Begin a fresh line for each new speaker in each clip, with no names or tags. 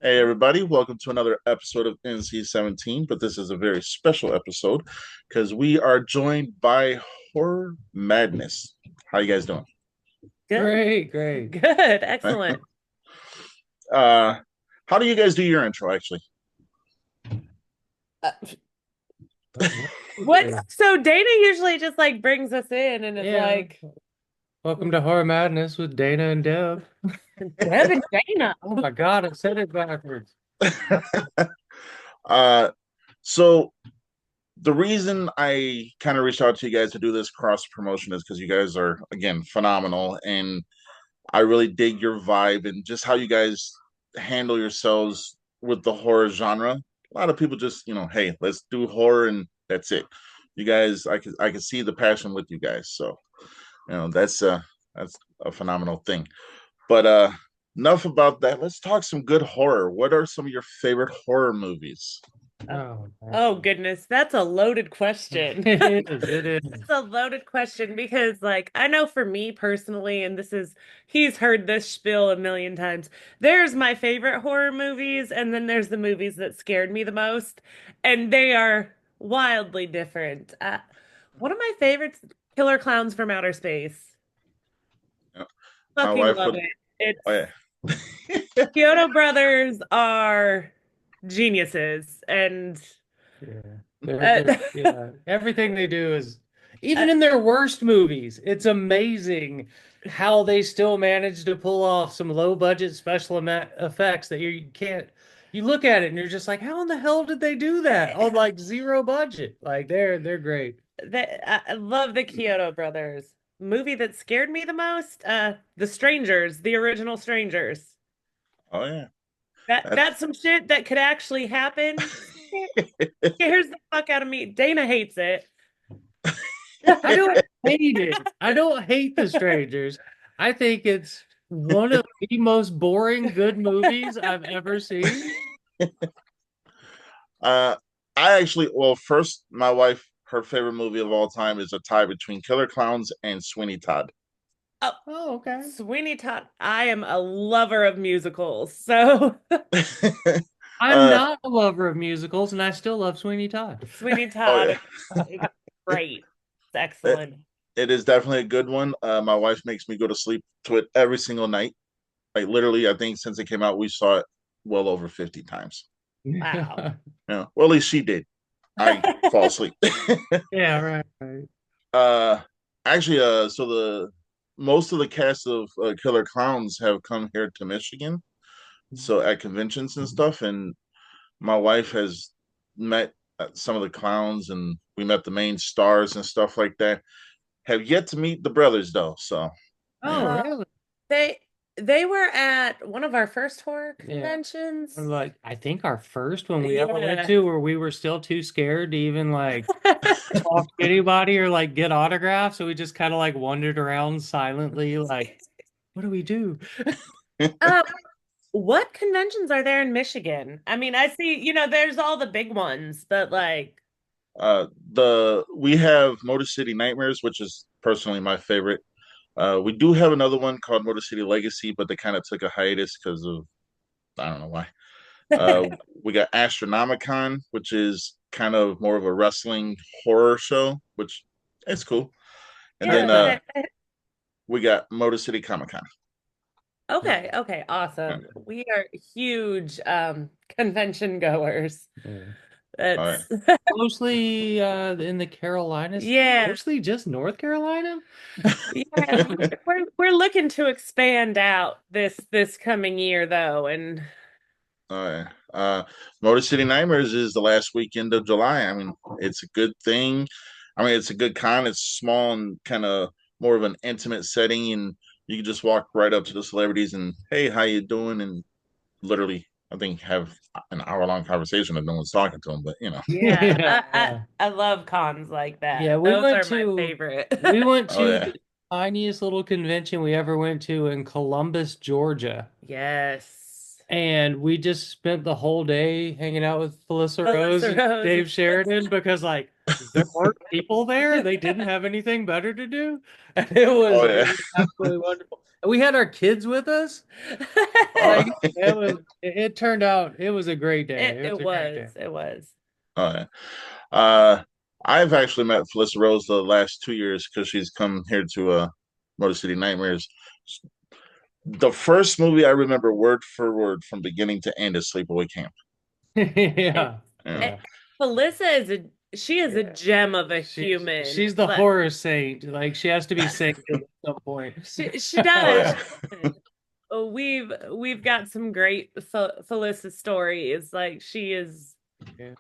Hey everybody, welcome to another episode of NC-17, but this is a very special episode because we are joined by Horror Madness. How you guys doing?
Good.
Great, great.
Good. Excellent.
uh how do you guys do your intro actually?
Uh,
What?
what? So Dana usually just like brings us in and it's
Yeah.
like,
Welcome to Horror Madness with Dana and Deb.
Deb and Dana.
Oh my God, I said it backwards.
uh so the reason I kind of reached out to you guys to do this cross promotion is because you guys are again phenomenal, and I really dig your vibe and just how you guys handle yourselves with the horror genre. A lot of people just, hey, let's do horror and that's it. You guys, I can see the passion with you guys. So, that's a phenomenal thing. But enough about that. Let's talk some good horror. What are some of your favorite horror movies?
Oh,
Oh goodness, that's a loaded question.
it is. It is.
It's a loaded question because like I know for me personally, and he's heard this spiel a million times. There's my favorite horror movies, and then there's the movies that scared me the most, and they are wildly different. One of my favorites, Killer Clowns from Outer Space.
Yeah. My
Fucking
wife
love
would.
it.
Oh
It's
yeah.
Kyoto Brothers are geniuses, and
Yeah. They're,
uh,
they're, yeah. Everything they do is, even in their worst movies, it's amazing how they still manage to pull off some low budget special effects that you can't. You look at it and you're just like, how in the hell did they do that on like zero budget? Like they're great.
I love the Kyoto Brothers. Movie that scared me the most, The Strangers, the original Strangers.
Oh yeah.
That's
That's
some shit that could actually happen. Scares the fuck out of me. Dana hates it.
I don't hate it. I don't hate The Strangers. I think it's one of the most boring good movies I've ever seen.
Uh, I actually, well, first, my wife, her favorite movie of all time is a tie between Killer Clowns and Sweeney Todd.
Oh,
Oh, okay.
Sweeney Todd. I am a lover of musicals, so
I'm
uh,
not a lover of musicals, and I still love Sweeney Todd.
Sweeney
oh
Todd
yeah,
is great. It's
it,
excellent.
it is definitely a good one. My wife makes me go to sleep to it every single night. Like literally, I think since it came out, we saw it well over 50 times.
Wow.
Well, at least she did. I fall asleep.
Yeah, right, right.
uh, actually, so the most of the cast of Killer Clowns have come here to Michigan, so at conventions and stuff, and my wife has met some of the clowns, and we met the main stars and stuff like that. Have yet to meet the brothers though, so
Oh,
yeah.
Uh,
really?
they they were at one of our first horror
Yeah.
conventions.
Like, I think our first one we ever went
Yeah.
to where we were still too scared to even like talk to anybody or like get autographs. So we just kind of like wandered around silently, like, what do we do?
Um, what conventions are there in Michigan? I mean, I see, there's all the big ones, but like,
The we have Motor City Nightmares, which is personally my favorite. We do have another one called Motor City Legacy, but they kind of took a hiatus because of I don't know why. Uh, we got Astronomicon, which is kind of more of a wrestling horror show, which is cool. And then
yeah,
Okay.
we got Motor City Comic Con.
okay, okay, awesome. We are huge convention goers.
Yeah.
All right.
That's
Mostly in the Carolinas,
yeah.
mostly just North Carolina.
Yeah, we're looking to expand out this coming year though, and
All right. Motor City Nightmares is the last weekend of July. I mean, it's a good thing. I mean, it's a good con. It's small and kind of more of an intimate setting, and you can just walk right up to the celebrities and, hey, how you doing? And literally, I think have an hour long conversation and no one's talking to them. But
yeah,
Yeah, yeah.
I love cons like
Yeah,
that. Those are my favorite.
we went
oh
to
yeah,
the tiniest little convention we ever went to in Columbus, Georgia.
Yes.
And we just spent the whole day hanging out with Felissa Rose
Melissa
and
Rose.
Dave Sheridan because like there weren't people there. They didn't have anything better to do. And
Oh
it
yeah.
was absolutely wonderful. And we had our kids with us.
Oh,
Like it turned out it was a great day. It was
It
a great
was.
day.
It was.
oh yeah. Uh, I've actually met Felissa Rose the last 2 years because she's come here to Motor City Nightmares. The first movie I remember word for word from beginning to end is Sleepaway Camp.
And,
Yeah.
Yeah.
and
Yeah.
Felissa is a
Yeah.
gem of a human.
She's the horror saint. Like she has to be sainted at some point.
She
Oh
does.
yeah.
She does. We've got some great Felissa stories. Like she is
Yeah.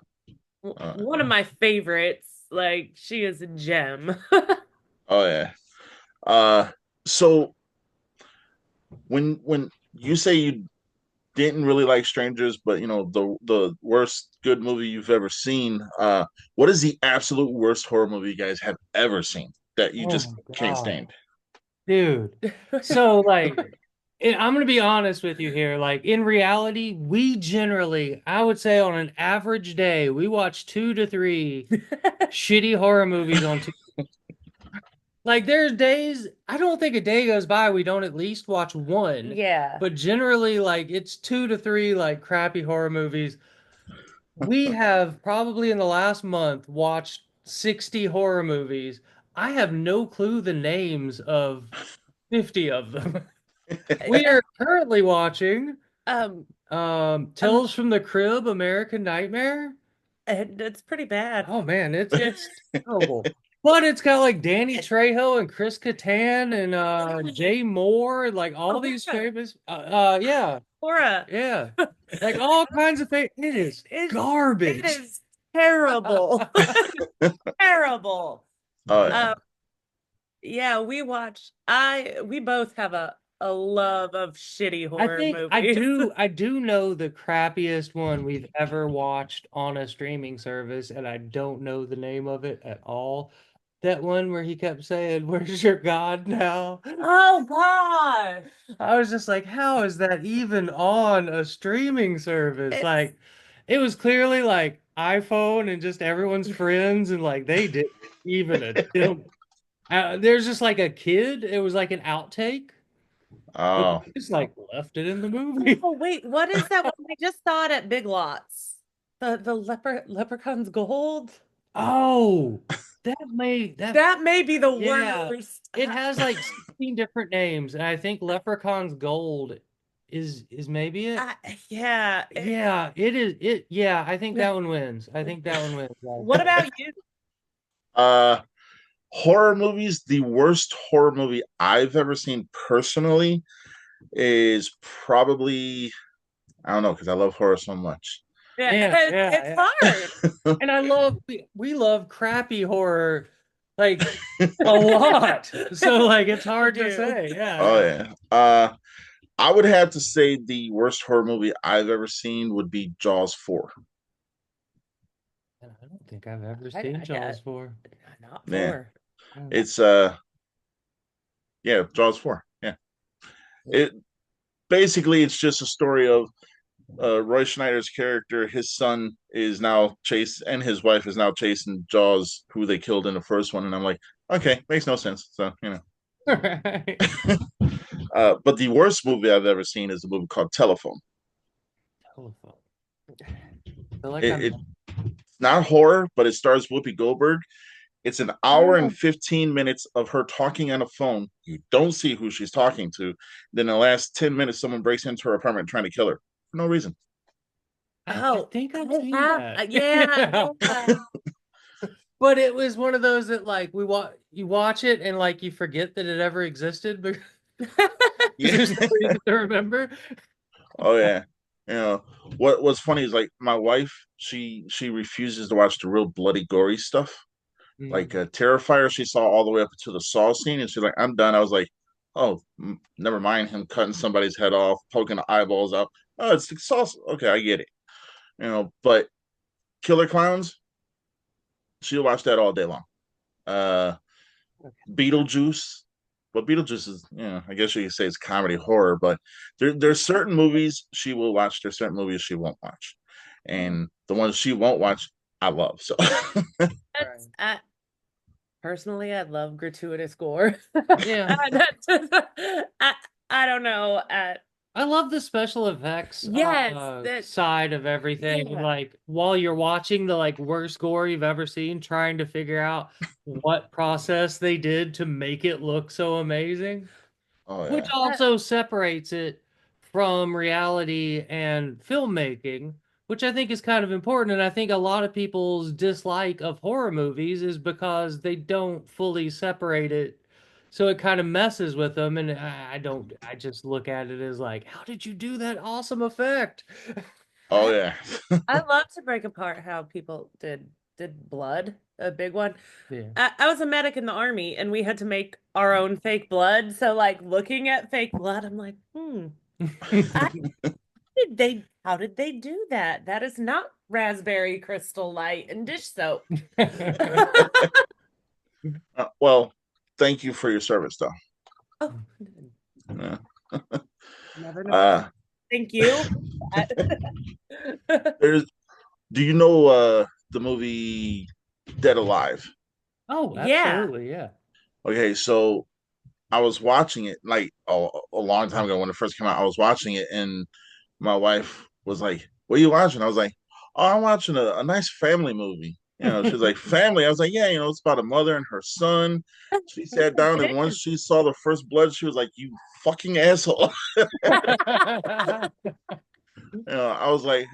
one of my favorites. Like she is a gem.
Oh yeah. Uh, so when you say you didn't really like Strangers, but you know the worst good movie you've ever seen, what is the absolute worst horror movie you guys have ever seen that you
Oh
just
my
can't
God.
stand?
Dude. So I'm gonna be honest with you here. Like in reality, we generally, I would say on an average day, we watch 2 to 3 shitty horror movies on two. Like there's days, I don't think a day goes by we don't at least watch one.
Yeah.
But generally, like it's 2 to 3 like crappy horror movies. We have probably in the last month watched 60 horror movies. I have no clue the names of 50 of them. We are currently watching
Um, um,
Tales from the Crib, American Nightmare.
and it's pretty bad.
Oh man, it's terrible. But it's got like Danny Trejo and Chris Kattan and Jay Moore, like all
Oh,
these
yeah.
famous yeah,
Laura,
yeah. Like all kinds of things. It is
it it
garbage.
is terrible. Terrible.
Oh yeah.
Um, yeah, we both have a love of shitty
I
horror
think
movies.
I do know the crappiest one we've ever watched on a streaming service, and I don't know the name of it at all. That one where he kept saying, "Where's your God now?"
Oh gosh.
I was just like, how is that even on a streaming service?
It's
Like, it was clearly like iPhone and just everyone's friends, and like they didn't even attempt. There's just like a kid. It was like an outtake, but
Oh.
they just like left it in the movie.
oh wait, what is that one? I just saw it at Big Lots. The Leprechaun's Gold.
Oh, that
That may be the
yeah.
worst.
It has like 16 different names, and I think Leprechaun's Gold is maybe it.
Yeah.
Yeah, it is it yeah, I think that one wins. I think that one wins.
What about you?
Uh, horror movies. The worst horror movie I've ever seen personally is probably, I don't know, because I love horror so much.
Yeah,
Yeah,
it's
yeah, yeah.
hard.
And I love we love crappy horror like a lot. So like it's
I
hard to
do.
say. Yeah,
Oh
yeah.
yeah. I would have to say the worst horror movie I've ever seen would be Jaws 4.
And I don't think I've ever
I
seen
got
Jaws 4.
not
Man,
four.
it's yeah, Jaws 4. Yeah. It basically it's just a story of Roy Schneider's character. His son is now chased, and his wife is now chasing Jaws, who they killed in the first one. And I'm like, okay, makes no sense. So you know.
Right.
But the worst movie I've ever seen is a movie called Telephone.
Telephone. I feel like
It's not horror, but it stars Whoopi Goldberg. It's an hour and
Oh.
15 minutes of her talking on a phone. You don't see who she's talking to. Then in the last 10 minutes, someone breaks into her apartment trying to kill her for no reason.
I
Oh,
think I've
I
seen
have.
that.
Yeah, yeah.
But it was one of those that like you watch it and like you forget that it ever existed because
Yeah.
there's no reason to remember.
Oh yeah. You know, what's funny is like my wife, she refuses to watch the real bloody gory stuff. Like
Mm.
Terrifier, she saw all the way up to the Saw scene, and she's like, "I'm done." I was like, "Oh, never mind him cutting somebody's head off, poking the eyeballs out. Oh, it's the Saw. Okay, I get it. You know." But Killer Clowns, she'll watch that all day long. Uh, Beetlejuice. Well, Beetlejuice is, you know, I guess you could say it's comedy horror, but there's certain movies she will watch. There's certain movies she won't watch, and the ones she won't watch, I love. So
That's personally, I love gratuitous gore.
Yeah.
I, I don't know.
I love the special effects
Yes, that
side of everything. And
yeah.
like while you're watching the like worst gore you've ever seen, trying to figure out what process they did to make it look so amazing,
oh
which
yeah.
also separates it from reality and filmmaking, which I think is kind of important. And I think a lot of people's dislike of horror movies is because they don't fully separate it. So it kind of messes with them. And I don't, I just look at it as like, how did you do that awesome effect?
Oh yeah.
I love to break apart how people did blood, a big one.
Yeah.
I was a medic in the army and we had to make our own fake blood. So like looking at fake blood, I'm like, I did they how did they do that? That is not raspberry crystal light and dish soap.
Well, thank you for your service, though.
Oh,
Yeah.
never know.
Uh,
Thank you.
there's. Do you know the movie Dead Alive?
Oh,
Yeah.
absolutely. Yeah.
Okay, so I was watching it like a long time ago when it first came out. I was watching it, and my wife was like, "What are you watching?" I was like, "Oh, I'm watching a nice family movie." You know, she's like, "Family." I was like, "Yeah, you know, it's about a mother and her son." She sat down, and
It
once
is.
she saw the first blood, she was like, "You fucking asshole." You know, I was like,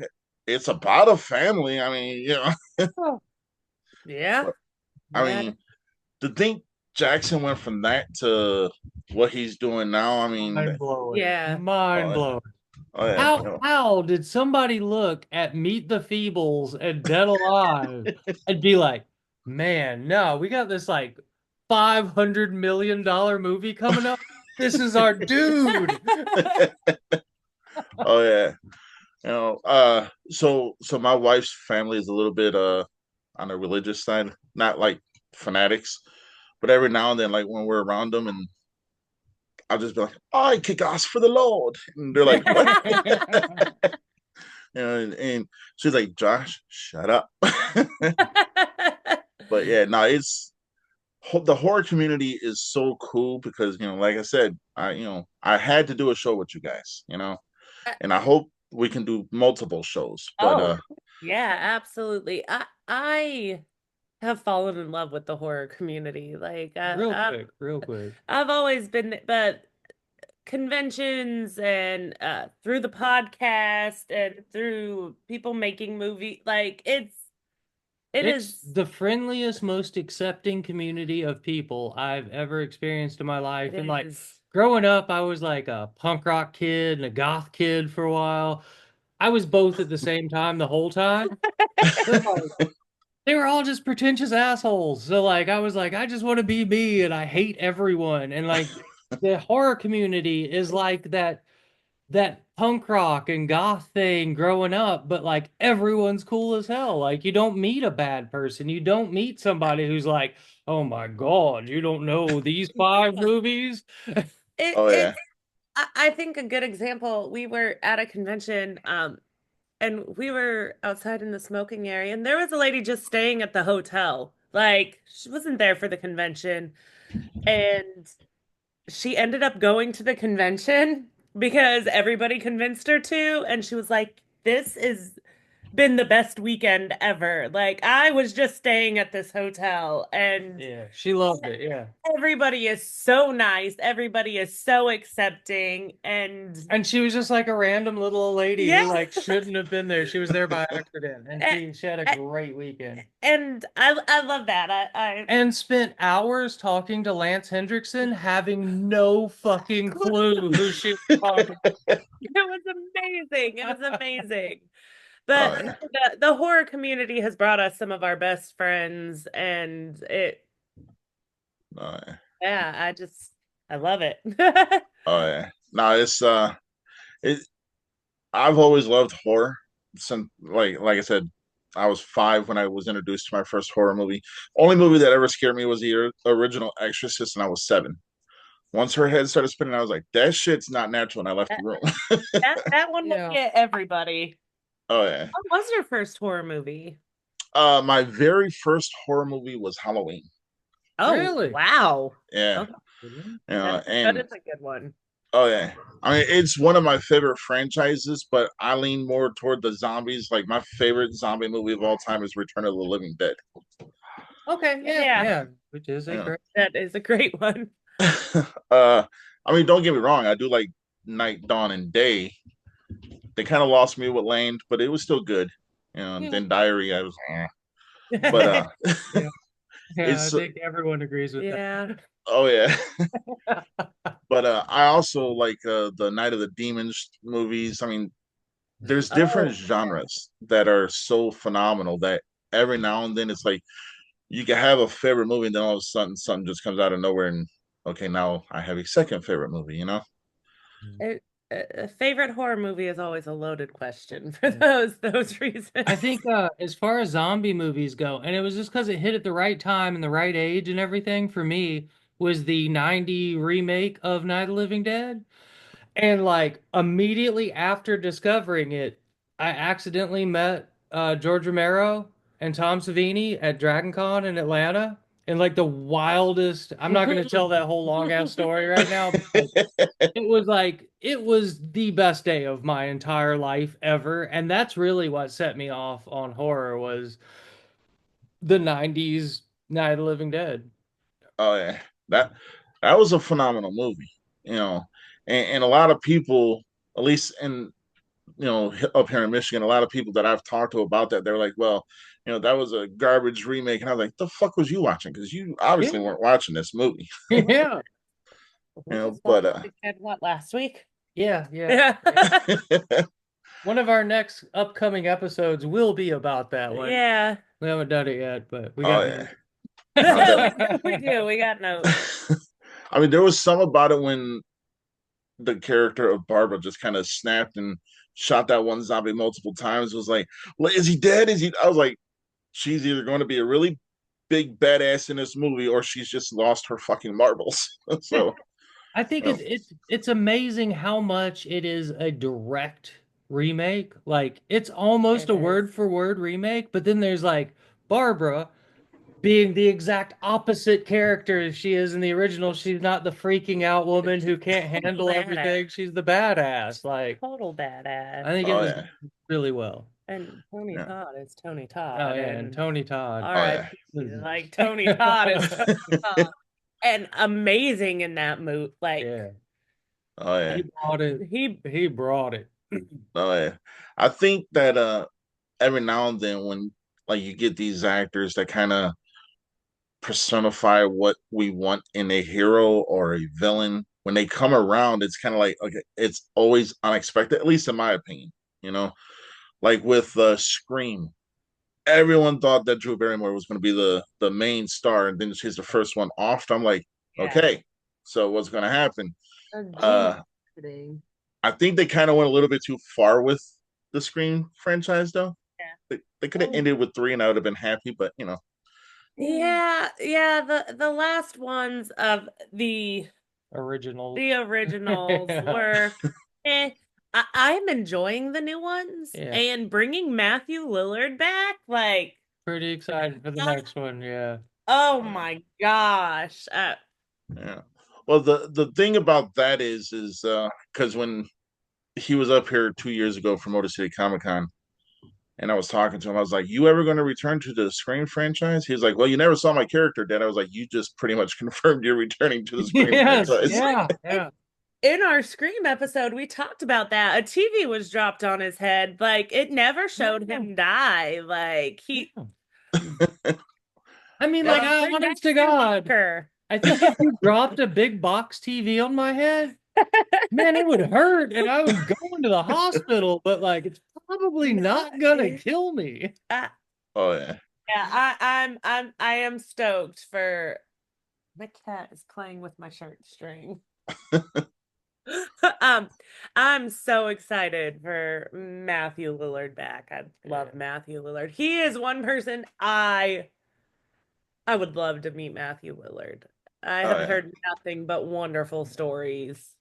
"It's about a family." I mean, you know,
Yeah.
but, I
Yeah.
mean, to think Jackson went from that to what he's doing now. I mean,
Mind blowing.
Yeah.
Mind
oh,
blowing.
oh yeah, you know.
How did somebody look at Meet the Feebles and Dead Alive and be like, man, no, we got this like $500 million movie coming up. This is our dude.
Oh yeah. You know, so my wife's family is a little bit on the religious side, not like fanatics, but every now and then, like when we're around them, and I'll just be like, "I kick ass for the Lord," and they're like, "What?" You know, and she's like, "Josh, shut up." But yeah, no, it's the horror community is so cool because like I said, I had to do a show with you guys, and I hope we can do multiple shows. But
Oh, yeah, absolutely. I have fallen in love with the horror community. Like
Real quick, real quick.
I've always been, but conventions and through the podcast and through people making movie, like it
It's
is
the friendliest, most accepting community of people I've ever experienced in my life. And
it
like
is.
growing up, I was like a punk rock kid and a goth kid for a while. I was both at the same time the whole time. But like they were all just pretentious assholes. So like I was like, I just want to be me and I hate everyone. And like the horror community is like that punk rock and goth thing growing up, but like everyone's cool as hell. Like you don't meet a bad person. You don't meet somebody who's like, oh my God, you don't know these five movies?
oh
It's
yeah,
I think a good example, we were at a convention, and we were outside in the smoking area, and there was a lady just staying at the hotel. Like she wasn't there for the convention, and she ended up going to the convention because everybody convinced her to, and she was like, "This has been the best weekend ever. Like I was just staying at this hotel, and
Yeah, she loved it. Yeah.
everybody is so nice, everybody is so accepting, and
And she was just like a random little old lady
yeah."
who like shouldn't have been there. She was there by accident and she had a great weekend.
And I love that. I
And spent hours talking to Lance Hendrickson, having no fucking clue who she was talking
it was amazing. It was amazing.
oh
But
yeah,
the horror community has brought us some of our best friends, and
oh yeah,
yeah, I love it.
oh yeah. No, it. I've always loved horror since, like I said, I was 5 when I was introduced to my first horror movie. Only movie that ever scared me was the original Exorcist, and I was 7. Once her head started spinning, I was like, "That shit's not natural," and I left the
That
room.
that one will
Yeah.
get everybody.
Oh yeah.
What was your first horror movie?
My very first horror movie was Halloween.
Oh,
Really?
wow.
Yeah,
Okay.
yeah,
That
and
is a good one.
oh yeah. I mean, it's one of my favorite franchises, but I lean more toward the zombies. Like my favorite zombie movie of all time is Return of the Living Dead.
Okay, yeah,
Yeah,
yeah, which is a
Yeah.
great.
that is a great one.
I mean, don't get me wrong. I do like Night, Dawn, and Day. They kind of lost me with Lane, but it was still good. And
Yeah,
then Diary, I was, but
yeah, yeah. I
it's
think everyone agrees with that.
Yeah.
oh yeah. But I also like the Night of the Demons movies. I mean, there's different
Oh,
genres that are so phenomenal that every now and then it's like you can have a favorite movie and then all of a sudden something just comes out of nowhere and okay, now I have a second favorite movie, you know?
it, a favorite horror movie is always a loaded question for
Yeah.
those reasons.
I think as far as zombie movies go, and it was just because it hit at the right time and the right age and everything for me, was the 90 remake of Night of the Living Dead. And like immediately after discovering it, I accidentally met George Romero and Tom Savini at Dragon Con in Atlanta. And like the wildest, I'm not going to tell that whole long ass story right now, but like it was the best day of my entire life ever. And that's really what set me off on horror was the 90s Night of the Living Dead.
Oh yeah. That that was a phenomenal movie, you know. And a lot of people, at least in up here in Michigan, a lot of people that I've talked to about that, they're like, well, that was a garbage remake. And I was like, the fuck was you watching? Because you
Yeah.
obviously weren't watching this movie.
Yeah.
We just
But
watched it again, what, last week?
Yeah. Yeah.
Yeah.
One of our next upcoming episodes will be about that one.
Yeah.
We haven't done it yet, but we
oh
got
yeah.
notes.
No,
We do. We got notes.
I mean, there was some about it when the character of Barbara just kind of snapped and shot that one zombie multiple times. It was like, well, is he dead? Is he? I was like, she's either going to be a really big badass in this movie or she's just lost her fucking marbles. So,
I think
you know,
it's amazing how much it is a direct remake. Like it's almost
It
a
is.
word for word remake, but then there's like Barbara being the exact opposite character she is in the original. She's not the freaking out woman who can't handle
Badass.
everything. She's the badass. Like
Total badass.
I think it
oh
was
yeah,
really well.
And Tony
yeah,
Todd is Tony
Oh
Todd.
yeah, and
And
Tony Todd.
oh yeah,
R.I.P. Like Tony Todd is Tony Todd. And amazing in that movie. Like
Yeah.
oh yeah,
He brought it.
he
He brought it.
oh yeah. I think that every now and then when like you get these actors that kind of personify what we want in a hero or a villain. When they come around, it's kind of like okay, it's always unexpected, at least in my opinion. You know, like with Scream, everyone thought that Drew Barrymore was going to be the main star, and then she's the first one off. I'm like,
yeah.
okay, so what's going to happen?
Genius.
Uh, I think they kind of went a little bit too far with the Scream franchise, though. They could have
Yeah.
ended with three, and I would have been happy. But
Yeah, yeah, the last ones of
Original.
the originals
Yeah.
were I'm enjoying the new ones
Yeah.
and bringing Matthew Lillard back, like,
Pretty excited for the next one. Yeah.
oh my gosh.
yeah. Well, the thing about that is because when he was up here 2 years ago for Motor City Comic Con, and I was talking to him, I was like, "You ever going to return to the Scream franchise?" He was like, "Well, you never saw my character, Dad." I was like, "You just pretty much confirmed you're returning to the Scream
Yes.
franchise."
Yeah. Yeah.
In our Scream episode, we talked about that. A TV was dropped on his head. Like, it never showed him die. Like, he
I mean, like,
Yeah,
I,
bring back
honest to God,
Skywalker.
I think if you dropped a big box TV on my head, man, it would hurt and I would go into the hospital, but like, it's probably not gonna kill me.
Uh,
oh yeah,
yeah, I am stoked for my cat is playing with my shirt string. um, I'm so excited for Matthew Lillard back. I love Matthew Lillard. He is one person I would love to meet Matthew Lillard. I
oh
have
yeah.
heard nothing but wonderful stories.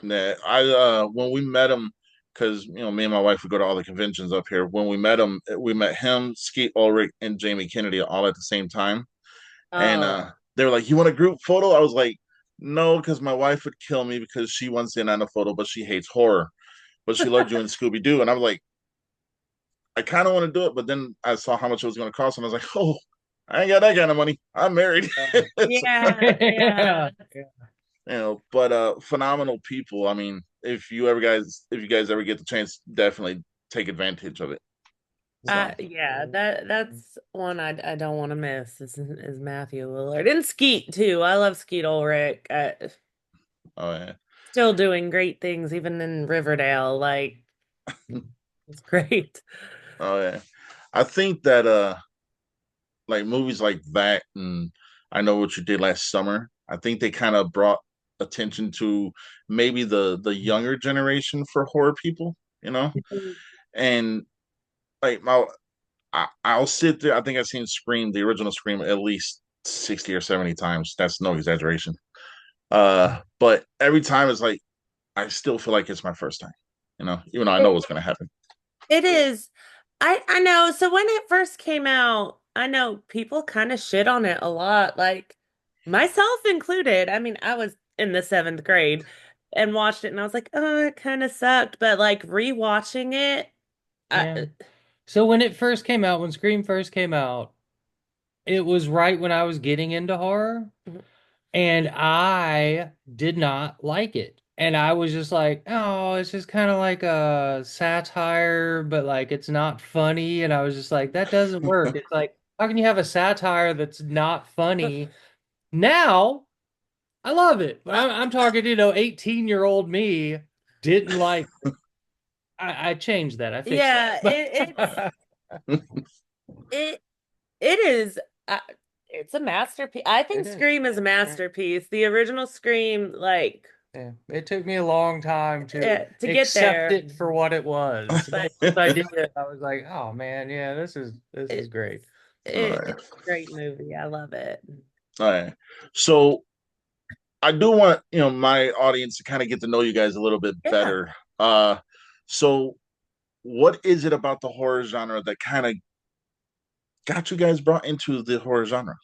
Nah, when we met him, because me and my wife would go to all the conventions up here. When we met him, Skeet Ulrich, and Jamie Kennedy all at the same time, and
Oh,
they were like, "You want a group photo?" I was like, "No," because my wife would kill me because she wants in on a photo, but she hates horror, but she loved you in Scooby Doo, and I was like, I kind of want to do it, but then I saw how much it was going to cost, and I was like, "Oh, I ain't got that kind of money. I'm married." So,
yeah, yeah.
Yeah.
but phenomenal people. I mean, if you guys ever get the chance, definitely take advantage of it. So,
Yeah, that's one I don't want to miss is Matthew Lillard and Skeet too. I love Skeet Ulrich.
oh yeah,
Still doing great things even in Riverdale. Like it's great.
oh yeah. I think that like movies like that, and I Know What You Did Last Summer. I think they kind of brought attention to maybe the younger generation for horror people, and like I'll sit there. I think I've seen Scream, the original Scream, at least 60 or 70 times. That's no exaggeration. But every time it's like I still feel like it's my first time, even though I know
It,
what's gonna happen.
it is. I know. So when it first came out, I know people kind of shit on it a lot, like myself included. I mean, I was in the seventh grade and watched it and I was like, oh, it kind of sucked. But like rewatching it,
Yeah.
I,
So when it first came out, when Scream first came out, it was right when I was getting into horror, and I did not like it. And I was just like, oh, it's just kind of like a satire, but like it's not funny. And I was just like, that doesn't work. It's like, how can you have a satire that's not funny? Now, I love it. But I'm talking, 18-year-old me didn't like. I changed that. I fixed
yeah,
that.
it it is. Uh, it's a masterpiece. I
It
think
is.
Scream is a
Yeah.
masterpiece. The original Scream, like,
Yeah. It took me a long time to
to get
accept
there,
it for what it was. But
but
once I did it, I was like, oh man, yeah, this is
it,
great.
All right.
it's a great movie. I love it.
All right. So I do want, my audience to kind of get to know you guys a little bit
Yeah.
better. So what is it about the horror genre that kind of got you guys brought into the horror genre?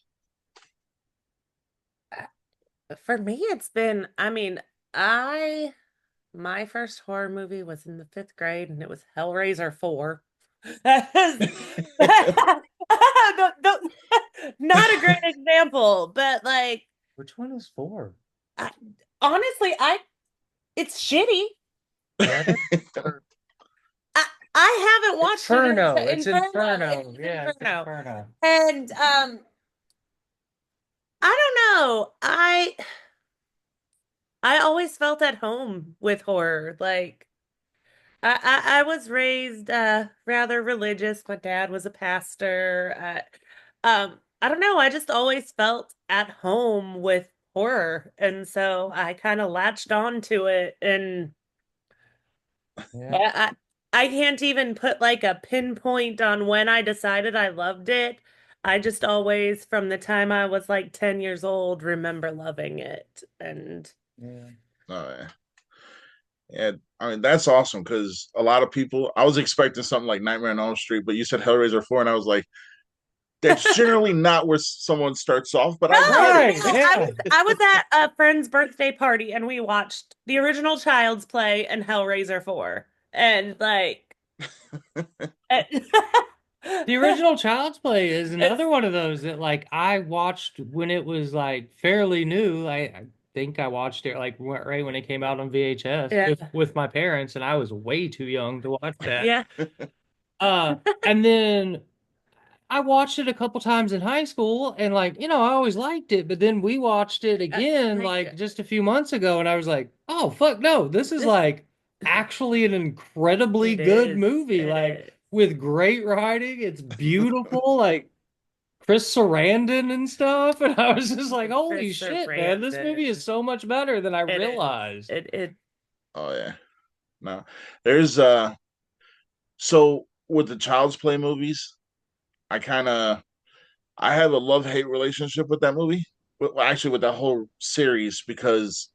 For me, it's been, I mean, I my first horror movie was in the fifth grade and it was Hellraiser 4. Don't- not a great example, but like
Which one is four?
I, honestly, I it's shitty.
Brother? Or
I, I haven't watched it
Inferno.
in
It's
Inferno.
Inferno.
It's
Yeah, it's
Inferno.
Inferno.
And I don't know. I always felt at home with horror. Like I was raised rather religious. My dad was a pastor. I don't know. I just always felt at home with horror, and so I kind of latched on to it. And
Yeah.
I, I can't even put like a pinpoint on when I decided I loved it. I just always, from the time I was like 10 years old, remember loving it. And
Yeah.
Uh, yeah, I mean that's awesome because a lot of people. I was expecting something like Nightmare on Elm Street, but you said Hellraiser 4, and I was like, that's generally not where someone starts off. But I
no,
get it.
Right.
no,
Yeah.
I was at a friend's birthday party and we watched the original Child's Play and Hellraiser 4. And like
The original Child's Play is another one of those that like I watched when it was like fairly new. I think I watched it like right when it came out on VHS
yeah,
with my parents, and I was way too young to watch that.
yeah,
And then I watched it a couple times in high school, and like I always liked it, but then we watched it again like
like
just a few months ago, and I was like, oh fuck no, this is
this
like actually an incredibly
it
good
is.
movie,
It
like
is.
with great writing. It's beautiful, like Chris Sarandon and stuff, and I was just like, holy
Chris
shit, man, this movie is
Brandon.
so much better than I
It is.
realized.
It
Oh yeah, no. There's so with the Child's Play movies, I kind of I have a love hate relationship with that movie. Well, actually, with that whole series because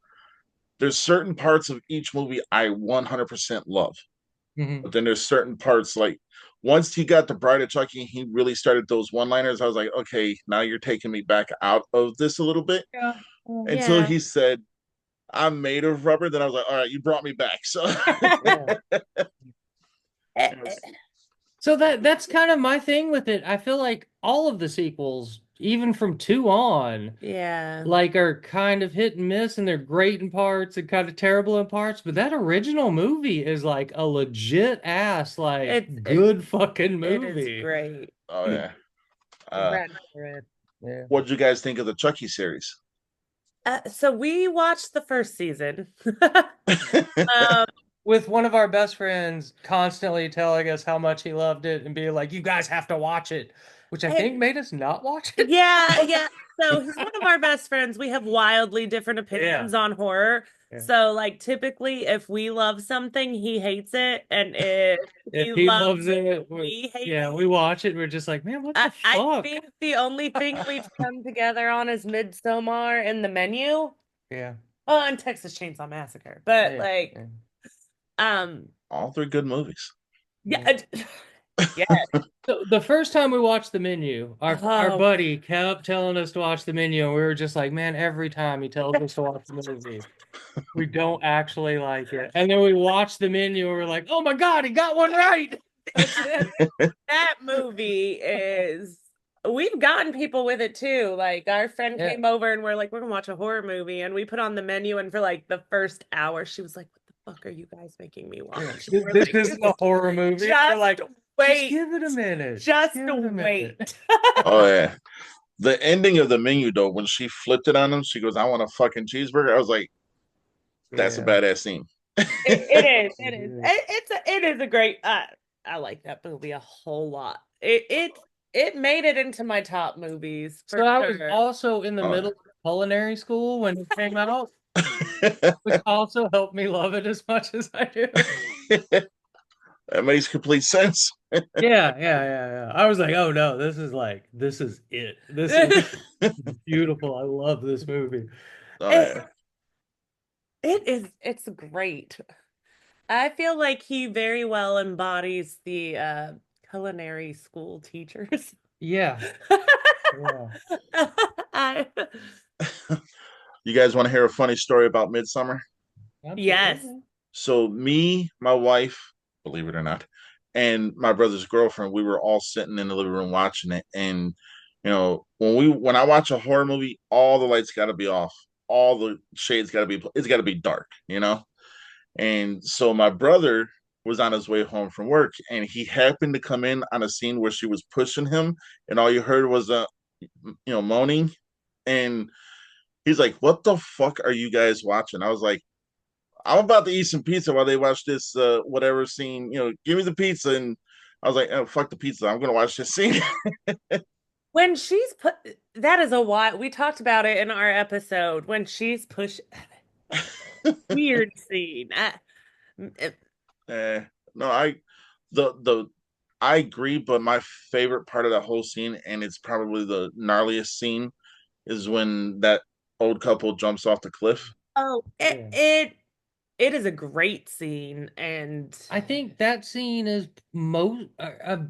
there's certain parts of each movie I 100% love.
Mhm.
But then there's certain parts like once he got the Bride of Chucky, he really started those one-liners. I was like, okay, now you're taking me back out of this a little bit.
Yeah.
Until
Yeah.
he said, "I'm made of rubber," then I was like, all right, you brought me back. So
Yeah. So that's kind of my thing with it. I feel like all of the sequels, even from two on,
Yeah.
like are kind of hit and miss, and they're great in parts and kind of terrible in parts. But that original movie is like a legit ass, like
It's
good fucking
it is
movie.
great.
oh yeah.
I'm
Uh,
ready for it.
Yeah.
what did you guys think of the Chucky series?
So we watched the first season. Um,
With one of our best friends constantly telling us how much he loved it and being like, "You guys have to watch it," which I think
it-
made us not watch it.
yeah, yeah. So he's one of our best friends. We have wildly different
Yeah.
opinions on horror.
Yeah.
So, like, typically, if we love something, he hates it, and if
If
he
he
loves
loves
it,
it,
we hate
yeah,
it.
we watch it. And we're just like, man, what the
I
fuck?
think the only thing we've come together on is Midsommar and The Menu.
Yeah.
Oh, and Texas Chainsaw Massacre. But
Yeah.
like,
Yeah.
um,
All three good movies.
yeah,
Yeah.
yeah.
So the first time we watched The Menu, our
Oh,
buddy kept telling us to watch The Menu, and we were just like, man, every time he tells us to watch the movie, we don't actually like it. And then we watched The Menu, and we're like, oh my God, he got one right.
that movie is. We've gotten people with it too. Like our friend
Yeah.
came over and we're like, we're gonna watch a horror movie, and we put on The Menu, and for like the first hour, she was like, "What the fuck are you guys making me
Yeah.
watch?"
This,
We're
this
like,
isn't a horror movie. We're
just
like, just
wait,
give it a minute. Just
just
give it a minute.
wait.
Oh yeah. The ending of the menu though, when she flipped it on him, she goes, "I want a fucking cheeseburger." I was like, "That's a
Yeah.
badass scene."
It is. It is.
Mhm.
It is a great. I like that movie a whole lot. It made it into my top movies
So
for
I was
sure.
also in the
Oh,
middle of culinary school when it came out,
yeah.
which also helped me love it as much as I do.
That makes complete sense.
Yeah. I was like, oh no, this is it. This is beautiful. I love this movie.
Oh
It
yeah.
it is. It's great. I feel like he very well embodies the culinary school teachers.
Yeah, yeah.
I,
You guys want to hear a funny story about Midsummer?
yes.
Absolutely.
So me, my wife, believe it or not, and my brother's girlfriend, we were all sitting in the living room watching it. And when I watch a horror movie, all the lights got to be off, all the shades got to be, it's got to be dark. And so my brother was on his way home from work, and he happened to come in on a scene where she was pushing him, and all you heard was moaning, and he's like, "What the fuck are you guys watching?" I was like, I'm about to eat some pizza while they watch this whatever scene. Give me the pizza, and I was like, oh, fuck the pizza. I'm gonna watch this scene.
When she's put, that is a while. We talked about it in our episode when she's push weird scene.
Eh, no, the I agree, but my favorite part of that whole scene, and it's probably the gnarliest scene, is when that old couple jumps off the cliff.
Oh,
Yeah.
it is a great scene, and
I think that scene is most a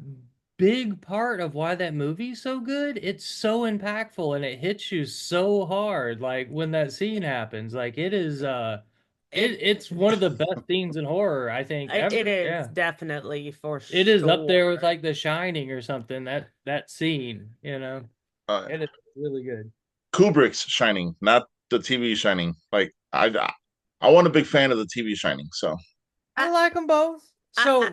big part of why that movie's so good. It's so impactful and it hits you so hard. Like when that scene happens, like it is
it
it's one of the best scenes in horror, I think,
it
ever.
is
Yeah.
definitely for
It is up
sure.
there with like The Shining or something. That scene, you know.
Uh,
It is really good.
Kubrick's Shining, not the TV Shining. Like I wasn't a big fan of the TV Shining, so
I
I,
like them both.
I
So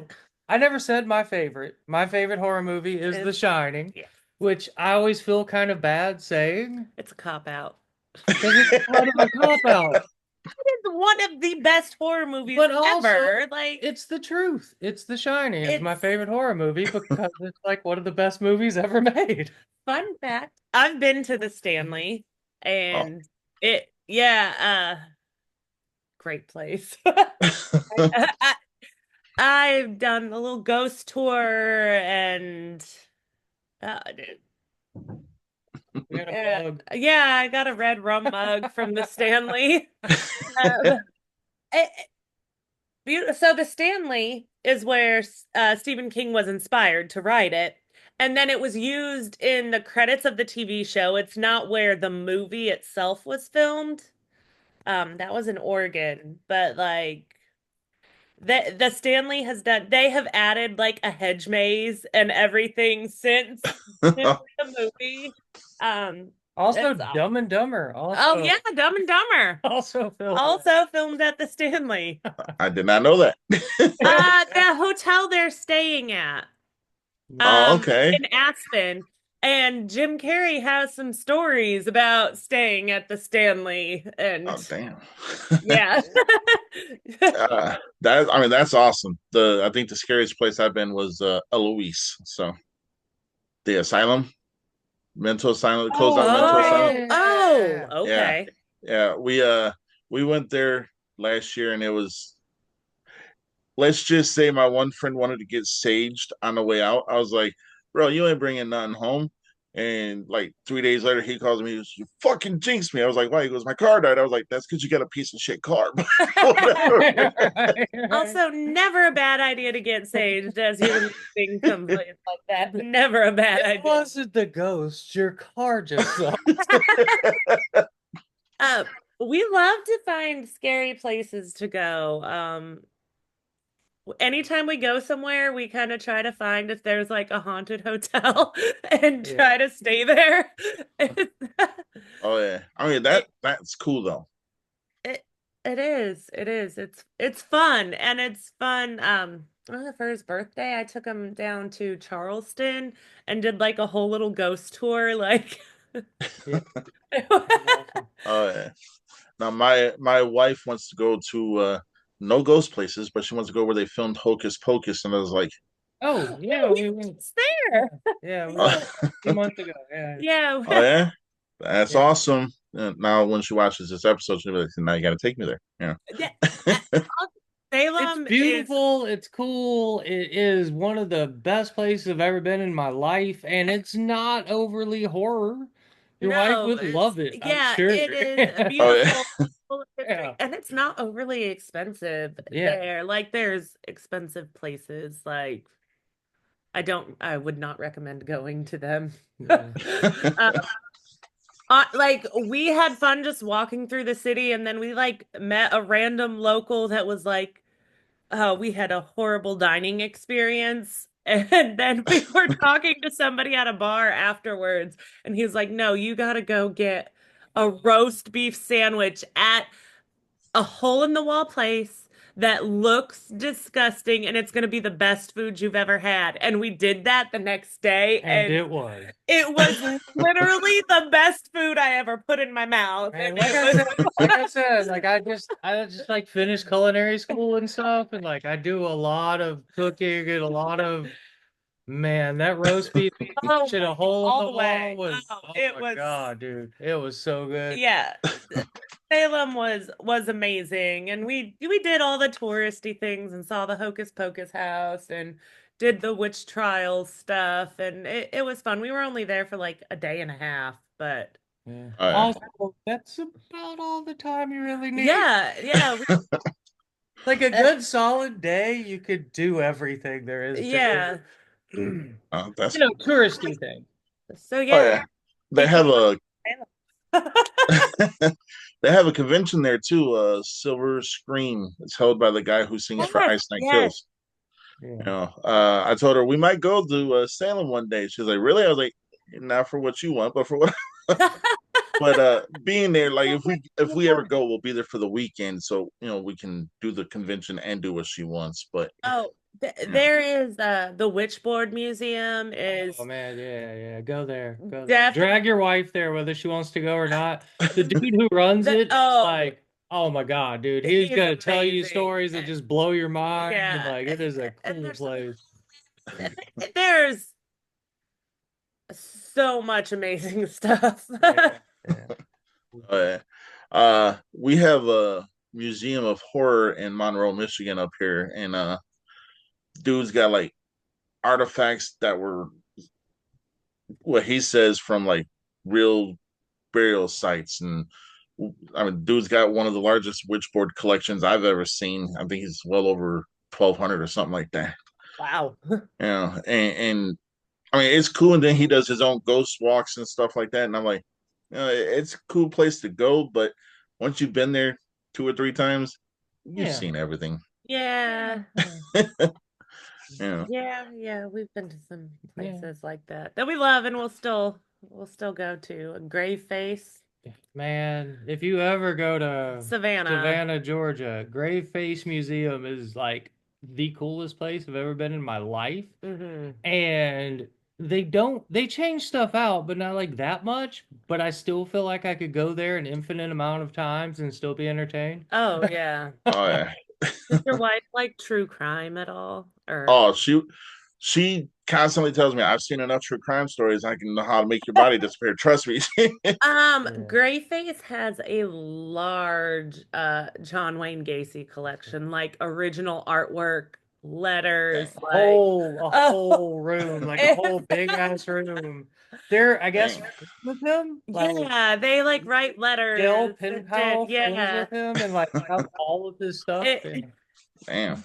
I never said my favorite. My favorite horror movie is The Shining,
yeah,
which I always feel kind of bad saying
it's a cop out.
because it's kind of a cop out.
It's one of the best horror movies
But also,
ever. Like
it's the truth. It's The Shining. It's my
it's
favorite horror movie because it's like one of the best movies ever made.
fun fact. I've been to the Stanley,
oh.
and great place. I, I've done a little ghost tour, and dude,
We got a bug.
yeah, I got a red rum mug from the Stanley. Um, it- so the Stanley is where Stephen King was inspired to write it. And then it was used in the credits of the TV show. It's not where the movie itself was filmed. That was in Oregon, but like the Stanley has done, they have added like a hedge maze and everything since the movie. Um,
Also,
it's
Dumb and Dumber.
Oh yeah, Dumb and Dumber.
Also filmed.
Also filmed at the Stanley.
I did not know that.
The hotel they're staying at,
Oh, okay.
in Aspen. And Jim Carrey has some stories about staying at the Stanley,
Oh,
and
damn.
yeah.
That I mean, that's awesome. I think the scariest place I've been was Eloise. So the asylum, mental asylum, closed out mental asylum.
Oh,
Yeah,
okay.
yeah. We went there last year, and it was, let's just say my one friend wanted to get saged on the way out. I was like, bro, you ain't bringing nothing home. And like 3 days later, he calls me. He goes, you fucking jinxed me. I was like, why? He goes, my car died. I was like, that's because you got a piece of shit car. Whatever.
Also, never a bad idea to get saged as you're leaving someplace like that. Never a bad
It
idea.
wasn't the ghost. Your car just sucked.
Uh, we love to find scary places to go. Anytime we go somewhere, we kind of try to find if there's like a haunted hotel and
Yeah.
try to stay there.
Oh yeah. I mean that's cool though.
It it is. It is. It's fun, and it's fun. For his birthday, I took him down to Charleston and did like a whole little ghost tour. Like,
Yeah.
Oh yeah. Now my wife wants to go to no ghost places, but she wants to go where they filmed Hocus Pocus, and I was like,
Oh, yeah, we went.
it's there.
Yeah, we went
oh,
a few months ago. Yeah.
Yeah.
oh yeah, that's
Yeah.
awesome. Now when she watches this episode, she'll be like, now you got to take me there. Yeah.
Yeah. Salem
It's beautiful. It's cool. It is one of the best places I've ever been in my life, and it's not overly horror. Your wife
no,
would love it, I'm
yeah,
sure.
it is
Oh yeah.
beautiful, full of history,
Yeah.
and it's not overly expensive
Yeah.
there. Like, there's expensive places. Like, I would not recommend going to them.
Yeah.
Uh, like, we had fun just walking through the city, and then we like met a random local that was like, we had a horrible dining experience. And then we were talking to somebody at a bar afterwards, and he was like, no, you gotta go get a roast beef sandwich at a hole in the wall place that looks disgusting, and it's gonna be the best food you've ever had. And we did that the next day,
And
and
it was.
it was literally the best food I ever put in my mouth.
And
And
like
it
I
was
said, like I said, like I just like finished culinary school and stuff, and like I do a lot of cooking and a lot of, man, that roast beef
oh
shit, a
my,
hole in
all
the
the
wall
way.
was,
Oh,
oh
it
my
was,
God, dude. It was so good.
yeah. Salem was amazing, and we did all the touristy things and saw the Hocus Pocus house and did the witch trials stuff, and it was fun. We were only there for like a day and a half, but
Yeah.
Oh yeah.
Also, that's about all the time you really need.
yeah,
Like a good solid day, you could do everything there is
yeah.
to
Oh, that's
do. Touristy thing.
So
oh
yeah,
yeah. They
take you
have a
to
they have a convention there too, Silver Scream. It's held by the guy who sings for
Yes,
Ice Night
yes.
Kills.
Yeah.
I told her we might go to Salem one day. She's like, really? I was like, not for what you want, but for what. But being there, like if we ever go, we'll be there for the weekend, so we can do the convention and do what she wants. But
Oh,
you know,
there is the Witchboard Museum is
Oh man, yeah. Go there. Go there.
def
Drag your wife there, whether she wants to go or not. The dude who runs it,
oh,
like, oh my God, dude. He's
he's
gonna tell you
amazing.
stories that just blow your mind.
Yeah,
Like, it is a
and
cool place.
there's so much amazing stuff.
Yeah. Yeah.
uh, we have a museum of horror in Monroe, Michigan, up here, and dude's got like artifacts that were what he says from like real burial sites. And I mean, dude's got one of the largest witchboard collections I've ever seen. I think he's well over 1200 or something like that.
Wow.
And I mean, it's cool. And then he does his own ghost walks and stuff like that. And I'm like, it's a cool place to go. But once you've been there 2 or 3 times, you've
Yeah.
seen everything.
Yeah.
Yeah.
Yeah, we've been to some
Yeah.
places like that we love and we'll still go to. A Grave Face,
Man, if you ever go to
Savannah.
Savannah, Georgia, Grave Face Museum is like the coolest place I've ever been in my life.
Hmm.
And they change stuff out, but not like that much. But I still feel like I could go there an infinite amount of times and still be entertained.
Oh yeah.
Oh yeah.
Does your wife like true crime at all? Or
Oh, she constantly tells me I've seen enough true crime stories. I can know how to make your body disappear. Trust me.
Yeah.
Grayface has a large John Wayne Gacy collection, like original artwork, letters,
A
like
whole room, like a whole big ass room. There, I guess,
Dang.
with him, like
yeah, they like write
Dale
letters
Pen
and
Pal friends
yeah.
with him, and like have all of his stuff. Yeah.
Damn.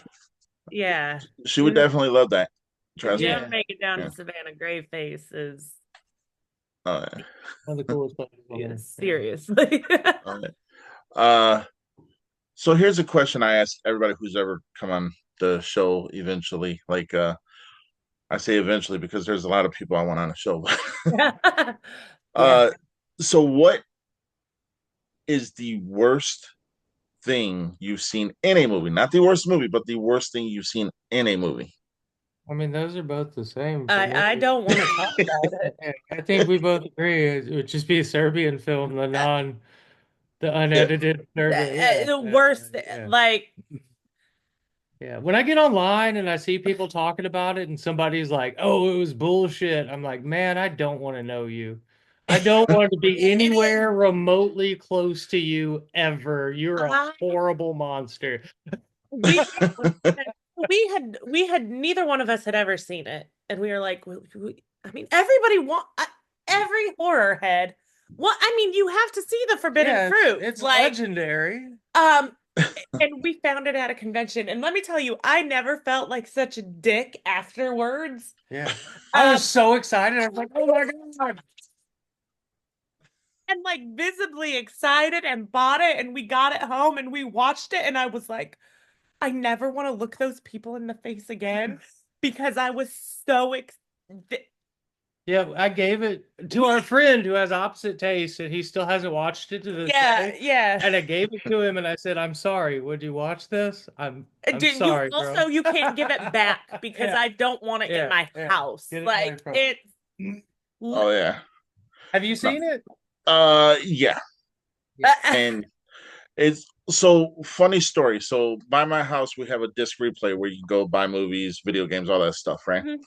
Yeah.
She would
You
definitely love that.
if
Trust
you
me.
ever
Yeah,
make it down to
Yeah.
Savannah, Grayface
Oh, yeah.
one of the coolest places on
is
earth. Yeah.
seriously.
Oh, yeah. Uh, so here's a question I ask everybody who's ever come on the show eventually. Like, I say eventually because there's a lot of people I want on the show.
Yeah.
uh, so what is the worst thing you've seen in a movie? Not the worst movie, but the worst thing you've seen in a movie.
I mean, those are both the same for
I
me.
don't want to talk about it.
Yeah, I think we both agree it would just be a Serbian film, the
Yeah.
unedited Serbian. Yeah,
The worst,
yeah.
like,
Yeah, when I get online and I see people talking about it and somebody's like, "Oh, it was bullshit," I'm like, "Man, I don't want to know you. I don't want to be anywhere remotely close to you ever. You're a
I,
horrible monster."
we we had neither one of us had ever seen it, and we were like, I mean, every horror head. What I mean, you have to see the forbidden
Yeah,
fruit,
it's
like,
legendary.
um, and we found it at a convention, and let me tell you, I never felt like such a dick afterwards.
Yeah. I
Um,
was so excited. I was like, "Oh my God."
and like visibly excited and bought it, and we got it home and we watched it, and I was like, I never want to look those people in the face again because I was so
Yeah, I gave it to our friend who has opposite taste and he still hasn't watched it to this
yeah,
day.
yeah.
And I gave it to him and I said, "I'm sorry. Would you watch this? I'm
Dude, you
sorry, bro."
also you can't give it back because
Yeah,
I don't want it in
yeah,
my
yeah.
house.
Get it away
Like
from.
it's
Oh yeah.
Have you
No.
seen it?
Yeah.
Yeah.
And it's so funny story. So by my house we have a disc replay where you can go buy movies, video games, all that stuff, right?
Mhm.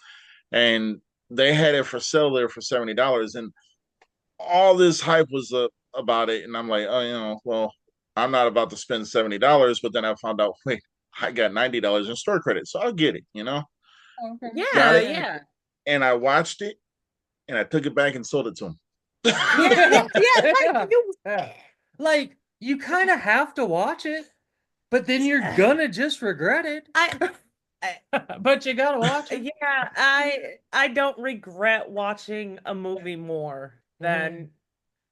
And they had it for sale there for $70, and all this hype was about it. And I'm like, oh, well, I'm not about to spend $70, but then I found out, wait, I got $90 in store credit, so I'll get it.
Okay.
Got
Yeah,
it,
yeah.
and I watched it, and I took it back and sold it to him.
Yeah, yeah, yeah.
Yeah.
Like you
Yeah. Like you kind of have to watch it, but then you're gonna just regret it.
I
But you gotta watch it.
yeah, I don't regret watching a movie more
Mhm.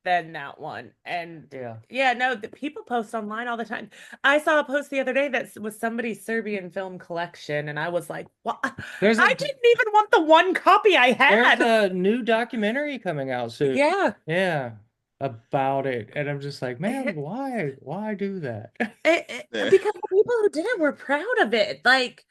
than that one. And
Yeah.
yeah, no, the people post online all the time. I saw a post the other day that was somebody's Serbian film collection, and I was like, what?
There's
I
a
didn't even want the one copy I
there's
had.
a new documentary coming out soon.
Yeah.
Yeah, about it, and I'm just like, man, why do that?
Yeah.
Because the people who did it were proud of it. Like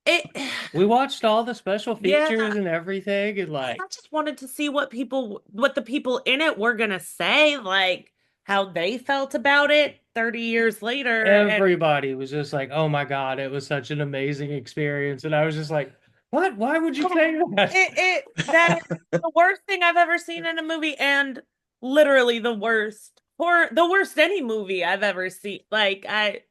it
We watched all the special
yeah.
features and everything, and
I
like
just wanted to see what the people in it were gonna say, like how they felt about it 30 years later. And
everybody was just like, "Oh my God, it was such an amazing experience," and I was just like, "What? Why would you say that?"
that is the worst thing I've ever seen in a movie, and literally the worst any movie I've ever seen. Like I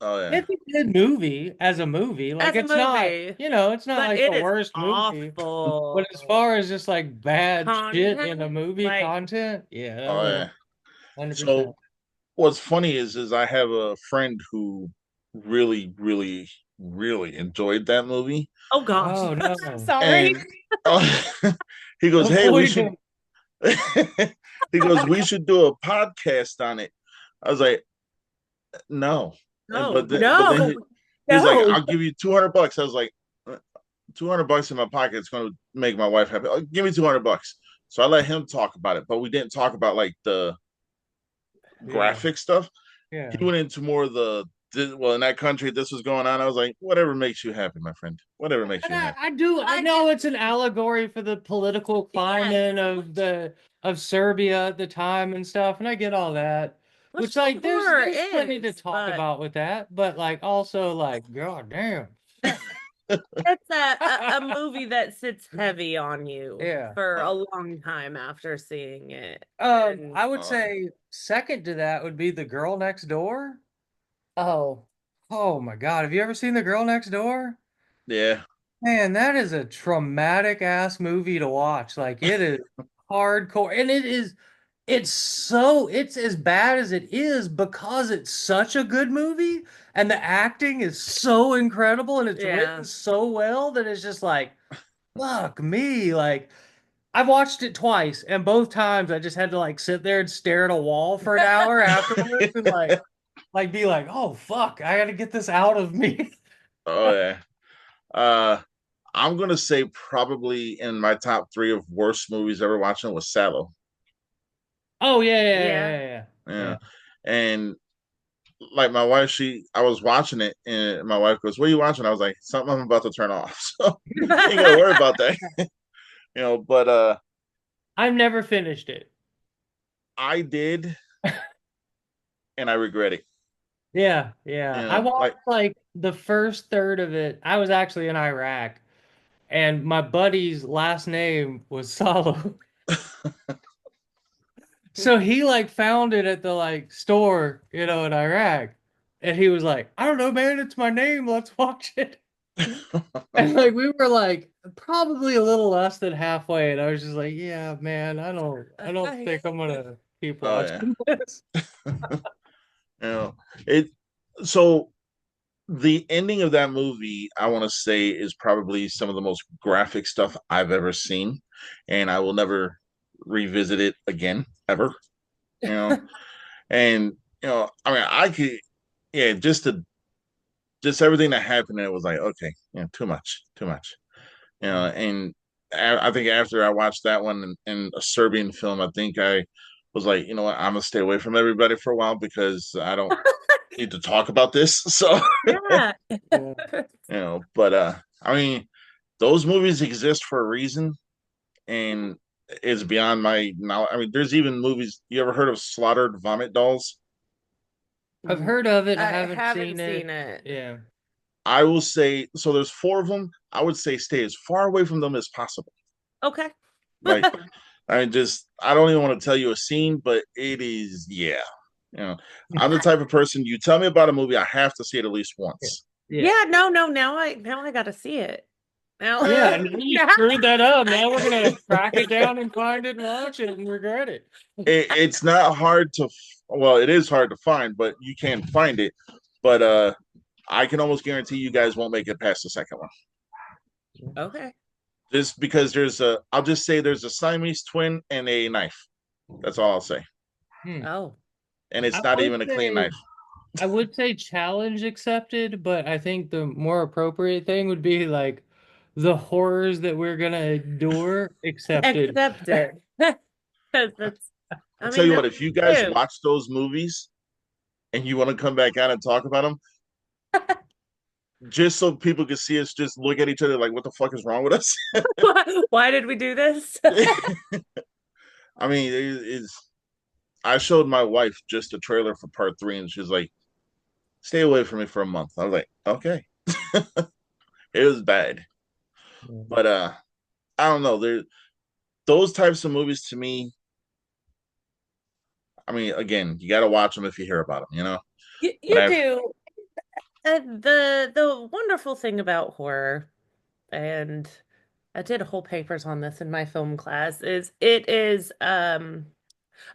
Oh yeah.
It's a good movie as a movie. Like
as a
it's not,
movie,
it's not
but
like
it
the
is
worst movie. But as
awful
far as just like bad shit in a
content.
movie
Like
content, yeah, that
Oh
was
yeah.
100%.
So what's funny is I have a friend who really, really really enjoyed that movie.
Oh gosh.
Oh
I'm
no.
sorry.
And uh, he goes, "Hey, we
Avoid
should."
him.
He goes, "We should do a podcast on it." I was like, "No," and
No,
but then
no,
he's like,
no.
"I'll give you $200." I was like, "$200 in my pocket is going to make my wife happy. Give me $200." So I let him talk about it, but we didn't talk about like the
Yeah.
graphic stuff.
Yeah.
He went into more of well, in that country this was going on. I was like, whatever makes you happy, my friend, whatever makes
And
you happy.
I know it's an allegory for the political
Yes,
climate of Serbia at the time and stuff, and I get all that.
which
Which like
horror
there's plenty to
is,
talk
but
about with that, but like also like god damn.
it's a movie that sits heavy on you
Yeah.
for a long time after seeing it. And
I would
Oh yeah.
say second to that would be The Girl Next Door. Oh, oh my God. Have you ever seen The Girl Next Door?
Yeah.
Man, that is a traumatic ass movie to watch. Like it is hardcore. And it's as bad as it is because it's such a good movie and the acting is so incredible and it's
yeah.
written so well that it's just like, fuck me. Like I've watched it twice, and both times I just had to like sit there and stare at a wall for an hour afterwards and like be like, oh fuck, I gotta get this out of me.
Oh yeah. Uh, I'm gonna say probably in my top three of worst movies ever watching was Sallow.
Oh yeah, yeah,
Yeah.
yeah, yeah,
Yeah,
yeah.
and like my wife, I was watching it, and my wife goes, "What are you watching?" I was like, "Something I'm about to turn off." So you ain't gotta worry about that, But
I've never finished it.
I did, and I regret it.
Yeah, yeah. I
Like
watched like the first third of it. I was actually in Iraq, and my buddy's last name was Salo. So he like found it at the like store, in Iraq. And he was like, I don't know, man, it's my name. Let's watch it. And like we were like probably a little less than halfway, and I was just like, yeah, man, I don't think I'm gonna keep
oh yeah,
watching this.
you know it. So the ending of that movie, I want to say, is probably some of the most graphic stuff I've ever seen, and I will never revisit it again ever. You know, and I mean, I could, yeah, just everything that happened, it was like, okay, too much, too much. And I think after I watched that one in a Serbian film, I think I was like, you know what, I'm gonna stay away from everybody for a while because I don't need to talk about this. So,
Yeah.
Yeah.
but I mean, those movies exist for a reason, and it's beyond my knowledge. I mean, there's even movies. You ever heard of Slaughtered Vomit Dolls?
I've heard of it, I
I
haven't
haven't
seen
seen
it.
it.
Yeah.
I will say so. There's four of them. I would say stay as far away from them as possible.
Okay.
Like, I don't even want to tell you a scene, but it is, yeah. You know, I'm the type of person. You tell me about a movie, I have to see it at least
Yeah.
once.
Yeah.
Yeah, no, no, now I gotta see it. Now
Yeah, and you
yeah.
screwed that up. Now we're gonna track it down and find it and watch it and regret it.
It's not hard to, well, it is hard to find, but you can find it. But I can almost guarantee you guys won't make it past the second one.
Okay.
Just because I'll just say there's a Siamese twin and a knife. That's all I'll say.
Hmm.
Oh.
And
I
it's not
would
even a clean
say
knife.
I would say challenge accepted, but I think the more appropriate thing would be like the horrors that we're gonna endure accepted.
Accepted. Because that's
I
I
tell
mean
you what,
that's
if you guys
true.
watch those movies and you want to come back out and talk about them, just so people can see us just look at each other like, what the fuck is wrong with us?
Why did we do this?
I mean, it's. I showed my wife just a trailer for part three, and she's like, "Stay away from me for a month." I was like, "Okay." It was bad, but I don't know. Those types of movies to me. I mean, again, you got to watch them if you hear about them, But
You do. The wonderful thing about horror, and I did whole papers on this in my film class, is it is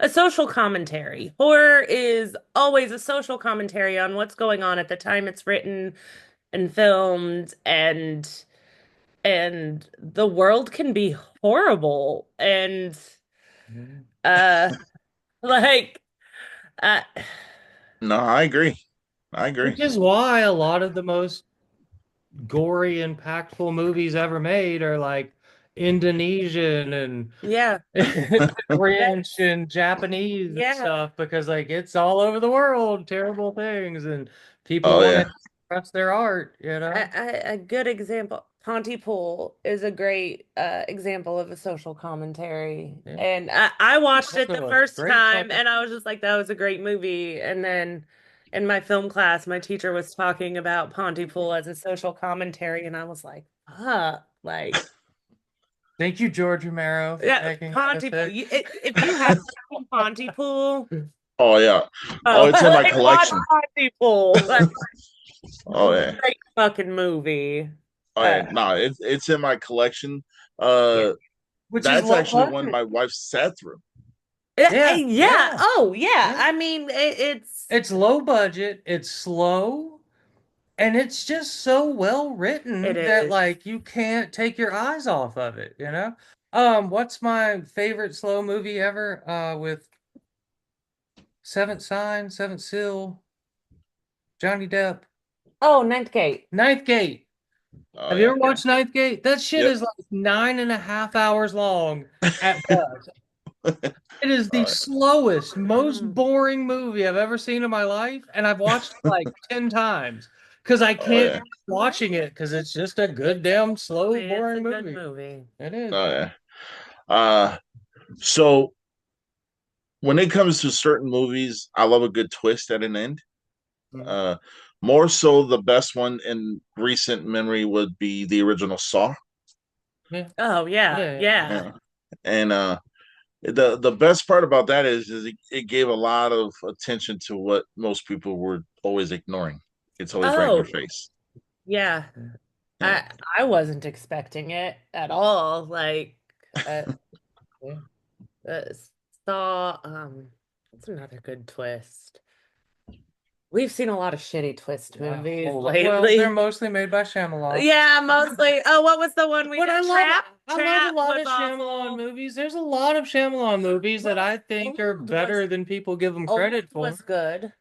a social commentary. Horror is always a social commentary on what's going on at the time it's written and filmed, and the world can be horrible and uh like uh
No, I agree. I agree.
Which is why a lot of the most gory, impactful movies ever made are like Indonesian and
yeah.
French and Japanese and
Yeah.
stuff because like it's all over the world, terrible things, and people
Oh
want to
yeah.
express their art, you know?
A good example, Pontypool is a great example of a social commentary.
Yeah.
And I watched it the
Also a
first
great
time
fucking
and I was just like, that was a great movie. And then in my film class, my teacher was talking about Pontypool as a social commentary, and I was like, like,
thank you, George Romero, for
yeah,
making that a
Pontypool.
thing.
If you have seen Pontypool,
Oh yeah. Oh,
oh,
it's in my
like watch
collection.
Pontypool. Like,
Oh yeah.
great fucking movie.
Oh yeah.
Uh,
No, it's in my collection.
yeah.
Which is
That's
low
actually one
budget.
my wife sat through.
Yeah,
Yeah.
yeah,
Oh, yeah.
yeah.
I mean, it's
It's low budget, it's slow, and it's just so well
it
written that
is.
like you can't take your eyes off of it, you know? What's my favorite slow movie ever? With Seventh Sign, Seventh Seal, Johnny Depp.
Oh, Ninth Gate.
Ninth Gate.
Oh
Have you
yeah.
ever watched Ninth Gate? That shit
Yep.
is like 9.5 hours long at best. It is the
Oh yeah.
slowest, most
Mm.
boring movie I've ever seen in my life, and I've watched it like 10 times because I
Oh
can't
yeah.
keep watching it because it's just a good damn slow,
It's a
boring
good
movie.
movie.
It is.
Oh yeah. Uh so when it comes to certain movies, I love a good twist at an end.
Mhm.
Uh More so the best one in recent memory would be the original Saw.
Yeah,
Oh, yeah.
yeah,
Yeah.
Yeah. And the best part about that is it gave a lot of attention to what most people were always ignoring. It's always right in your
Oh,
face.
yeah.
yeah.
Yeah.
I wasn't expecting it at all. Like, uh,
Yeah.
uh saw what's another good twist? We've seen a lot of shitty twist
Yeah, a
movies
whole lot. Well, they're
lately.
mostly made by Shyamalan.
Yeah, mostly. Oh, what was the one we
But
did? Trap?
I love a
Trap
lot
was
of Shyamalan
awful.
movies. There's a lot of Shyamalan movies that I think are
Old was
better than people give them
Old
credit
was
for.
good.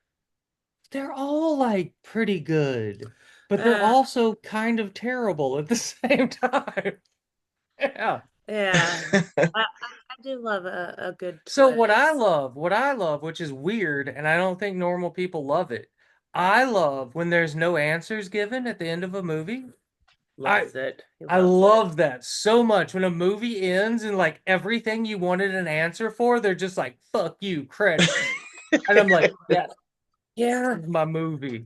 They're all like pretty good, but they're
Uh,
also kind of terrible at the same time. Yeah.
yeah. I do love a good
So
twist.
what I love, which is weird, and I don't think normal people love it. I love when there's no answers given at the end of a movie. I
Loves it. He
I
loves it.
love that so much when a movie ends and like everything you wanted an answer for, they're just like, fuck you, credits. And I'm like, yeah, yeah, my movie.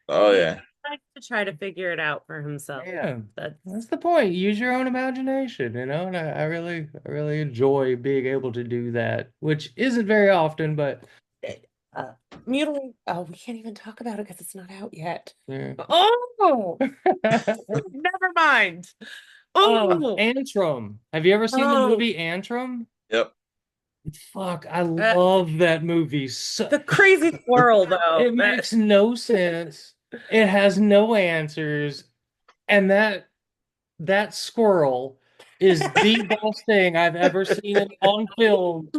Oh
He
yeah.
likes to try to figure it out for himself.
Yeah,
That's
that's the point. Use your own imagination, and I really enjoy being able to do that, which isn't very often, but
uh Mutilate. Oh, we can't even talk about it because it's not out yet.
yeah.
Oh, never mind. Oh,
Antrim. Have you ever seen the
oh,
movie Antrim?
Yep.
Fuck, I
uh,
love that movie. So
the crazy squirrel though.
it makes no sense. It has no answers, and that squirrel is the best thing I've ever seen on film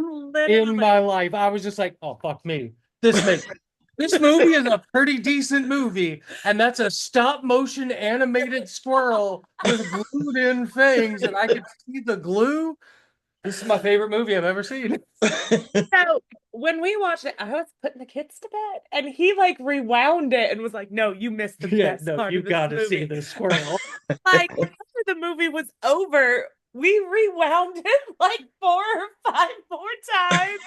in my
Literally.
life. I was just like, oh fuck me. This movie is a pretty decent movie, and that's a stop motion animated squirrel with glued in things, and I could see the glue. This is my favorite movie I've ever seen.
So when we watched it, I was putting the kids to bed, and he like rewound it and was like, "No, you missed the
Yeah,
best
no,
part
you
of this
got to see
movie."
the squirrel.
Like after the movie was over, we rewound it like 4 or 5 more times.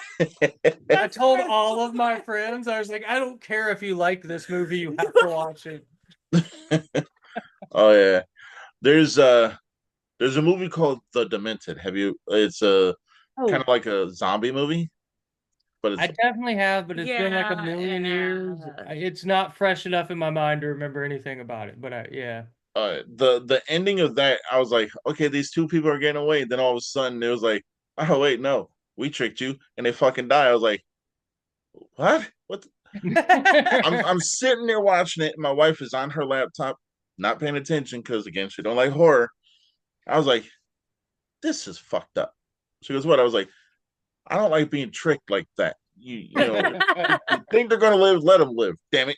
I
Just
told
for
all of my friends, I was like, I don't care if you like this movie, you have to watch it.
Oh yeah. There's uh there's a movie called The Demented. Have you it's a kind
oh
of like a zombie movie, but
I
it's
definitely have, but it's been like a
yeah,
million years.
yeah.
It's not fresh enough in my mind to remember anything about it, but yeah.
the ending of that, I was like, okay, these two people are getting away. Then all of a sudden it was like, oh wait, no, we tricked you and they fucking die. I was like, what? I'm sitting there watching it, and my wife is on her laptop. not paying attention because again, she don't like horror. I was like, this is fucked up. She goes, what? I was like, I don't like being tricked like that. You think they're gonna live, let them live. Damn it.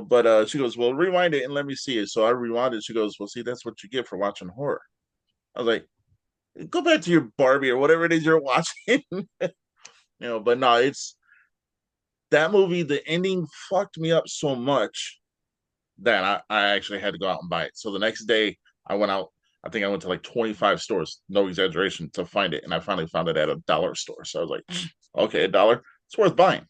But she goes, well, rewind it and let me see it. So I rewound it. She goes, well, see, that's what you get for watching horror. I was like, go back to your Barbie or whatever it is you're watching. But no, it's that movie. The ending fucked me up so much that I actually had to go out and buy it. So the next day I went out. I think I went to like 25 stores, no exaggeration, to find it. And I finally found it at a dollar store. So I was like, okay, $1. It's worth buying.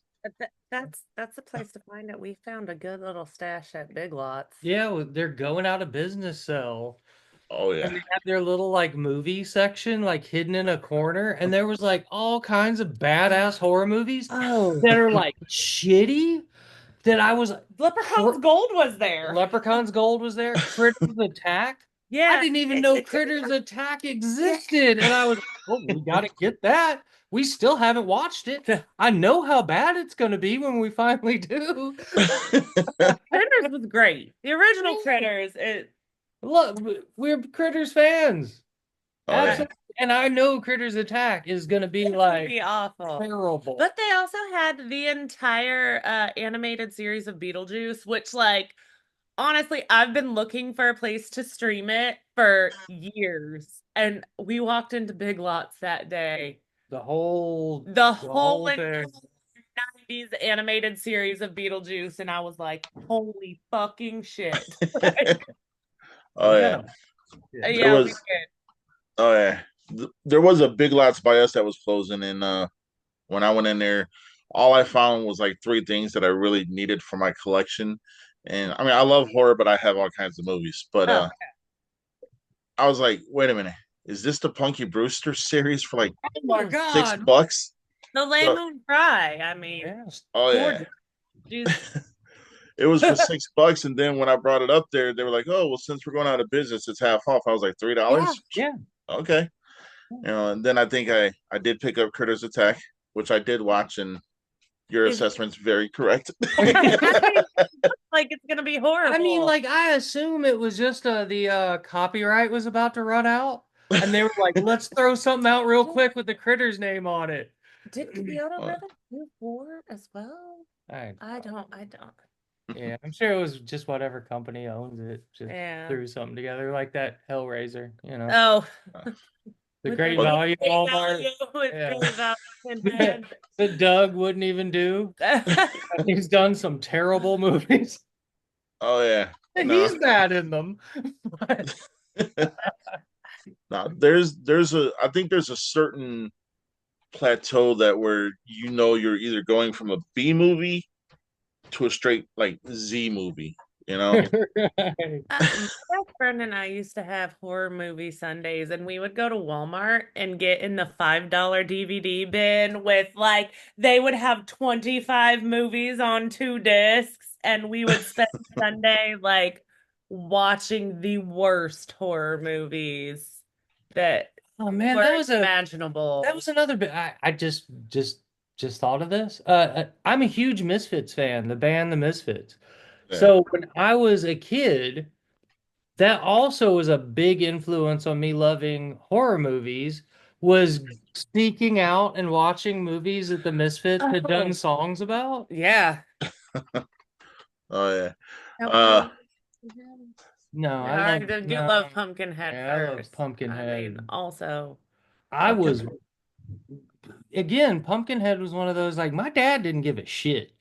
That's the place to find it. We found a good little stash at Big Lots.
Yeah, well, they're going out of business, so
Oh
and
yeah.
they have their little like movie section like hidden in a corner, and there was like all kinds of badass horror movies
Oh,
that are like shitty that I was
Leprechaun's Gold was there.
Leprechaun's Gold was there. Critters Attack. I
Yeah.
didn't even know Critters Attack existed. And I was, oh, we got to get that. We still haven't watched it. I know how bad it's going to be when we finally do.
Critters was great. The original Critters,
Look, we're Critters fans.
Oh yeah.
Absolutely. And I know Critters Attack is going to be like
be awful.
terrible.
But they also had the entire animated series of Beetlejuice, which, like, honestly, I've been looking for a place to stream it for years. And we walked into Big Lots that day. The whole
thing.
90s animated series of Beetlejuice, and I was like, holy fucking shit.
Oh yeah.
Yeah, we did.
Oh yeah. There was a Big Lots by us that was closing, and when I went in there, all I found was like three things that I really needed for my collection. And I mean, I love horror, but I have all kinds of movies. But
Oh,
I was like, wait a minute, is this the Punky Brewster series for like
Oh my God.
$6?
the Lay
So-
Moon Cry. I mean,
Yes.
Oh yeah.
Jesus.
It was for $6, and then when I brought it up there, they were like, "Oh, well, since we're going out of business, it's half off." I was like, $3?
Yeah.
Okay. And then I think I did pick up Critters Attack, which I did watch, and your assessment's very correct.
Like it's gonna be horrible.
I mean, like, I assume it was just the copyright was about to run out, and they were like, let's throw something out real quick with the Critters name on it.
Did Kyoto Brothers do horror as well? I don't.
Yeah, I'm sure it was just whatever company owns it, just
Yeah.
threw something together like that Hellraiser,
Oh,
the
with
Great
the
Value
Great
Walmart.
Value, with
Yeah.
Great Value Pinhead.
That Doug wouldn't even do. He's done some terrible movies.
Oh yeah.
And
No.
he's bad in them. But
No, I think there's a certain plateau that where you're either going from a B movie to a straight like Z movie,
Right.
My best friend and I used to have horror movie Sundays, and we would go to Walmart and get in the $5 DVD bin with they would have 25 movies on 2 discs, and we would spend Sunday watching the worst horror movies that
Oh man,
were
that was
imaginable.
That was another bit. I just thought of this. I'm a huge Misfits fan, the band The Misfits.
Yeah.
So when I was a kid, that also was a big influence on me loving horror movies, was sneaking out and watching movies that the Misfits had done songs about.
Yeah.
Oh yeah.
No,
I love Pumpkinhead
Yeah, I love
first.
Pumpkinhead.
I mean, also,
I was again, Pumpkinhead was one of those my dad didn't give a shit.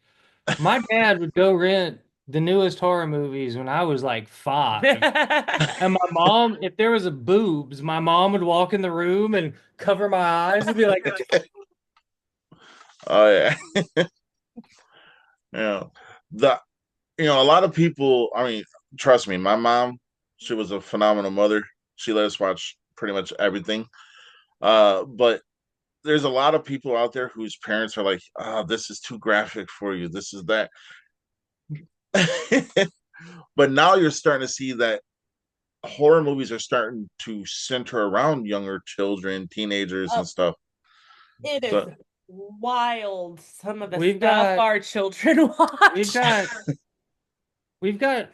My dad would go rent the newest horror movies when I was like 5. And my mom, if there was a boobs, my mom would walk in the room and cover my eyes and be like,
Oh yeah. Yeah. A lot of people, I mean, trust me, my mom, she was a phenomenal mother. She let us watch pretty much everything. But there's a lot of people out there whose parents are like, "Oh, this is too graphic for you. This is that." But now you're starting to see that horror movies are starting to center around younger children, teenagers, and stuff.
It is
So-
wild. Some of the
We've
stuff
got-
our children watch.
we've got we've got,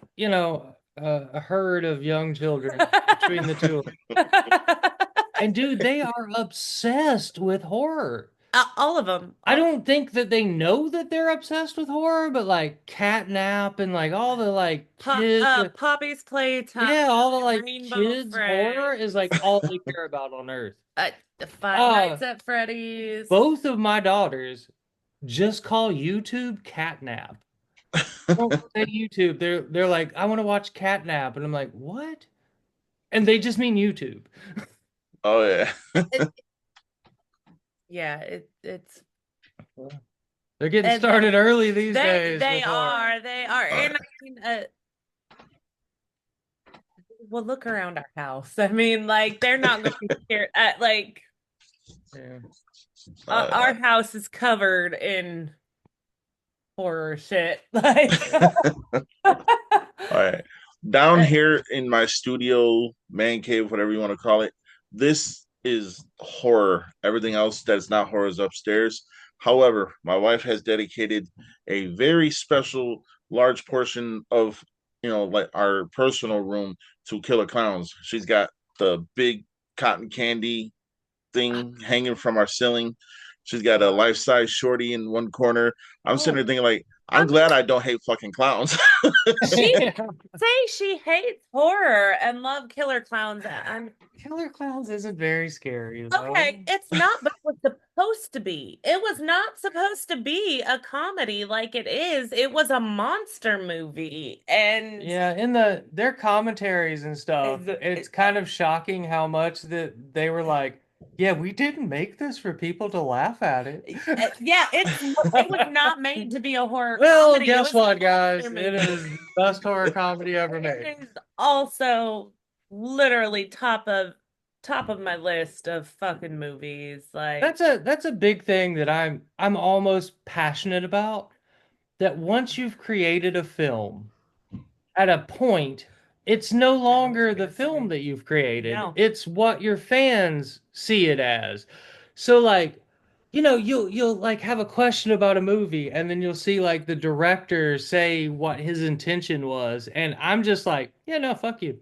a herd of young children between the two of them. And dude, they are obsessed with horror.
All of them.
I don't think that they know that they're obsessed with horror, but like catnap and like all the like
Poppy's Playtime,
yeah, all the like
Rainbow
kids
Friends,
horror is like all they care about on earth.
uh, Five
Uh,
Nights at Freddy's.
both of my daughters just call YouTube catnap. Don't say YouTube. They're like, I want to watch catnap, and I'm like, what? And they just mean YouTube.
Oh yeah.
It, yeah, it's
They're getting
and
started early these
they
days
they
with horror.
are they are,
All
and
right.
I mean, well, look around our house. I mean, like they're not going to be scared. Like
Yeah.
Uh,
our house is covered in horror shit. Like,
all right. Down here in my studio, man cave, whatever you want to call it, this is horror. Everything else that's not horror is upstairs. However, my wife has dedicated a very special, large portion of, like our personal room to Killer Clowns. She's got the big cotton candy thing hanging from our ceiling. She's got a life size shorty in one corner. I'm sitting
oh,
there thinking, like,
I
I'm
mean,
glad I don't hate fucking clowns.
she say she hates horror and love killer clowns. I'm
Killer Clowns isn't very scary
okay.
though.
It's not, but it was supposed to be. It was not supposed to be a comedy like it is. It was a monster movie, and
Yeah, in their commentaries and stuff, it's kind of shocking how much that they were like, yeah, we didn't make this for people to laugh at it.
yeah, it was not made to be a horror
Well,
comedy. It
guess
was a
what, guys?
monster
It
movie.
is the best horror comedy ever made.
It is also literally top of my list of fucking movies. Like,
That's a big thing that I'm almost passionate about. That once you've created a film, at a point, it's no
I know what
longer
you're
the
gonna
film
say.
that you've created.
No.
It's what your fans see it as. So like, you'll like have a question about a movie and then you'll see like the director say what his intention was and I'm just like, yeah, no, fuck you.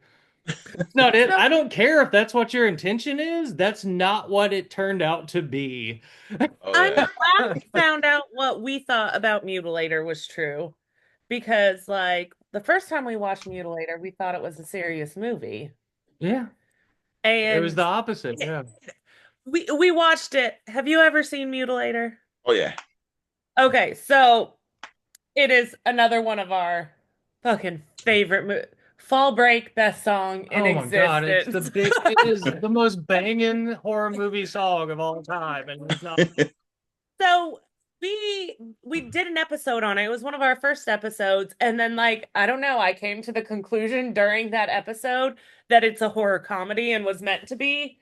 That's not it.
No,
I don't care if that's what your intention is. That's not what it turned out to be.
Oh
I'm
yeah.
glad we found out what we thought about Mutilator was true. Because like the first time we watched Mutilator, we thought it was a serious movie.
Yeah. It was
And
the opposite. Yeah.
we watched it. Have you ever seen Mutilator?
Oh yeah.
Okay, so it is another one of our fucking favorite Fall Break, best song in
Oh my God,
existence.
it is the most banging horror movie song of all time, and it's not.
So we did an episode on it. It was one of our first episodes, and then like I don't know, I came to the conclusion during that episode that it's a horror comedy and was meant to be.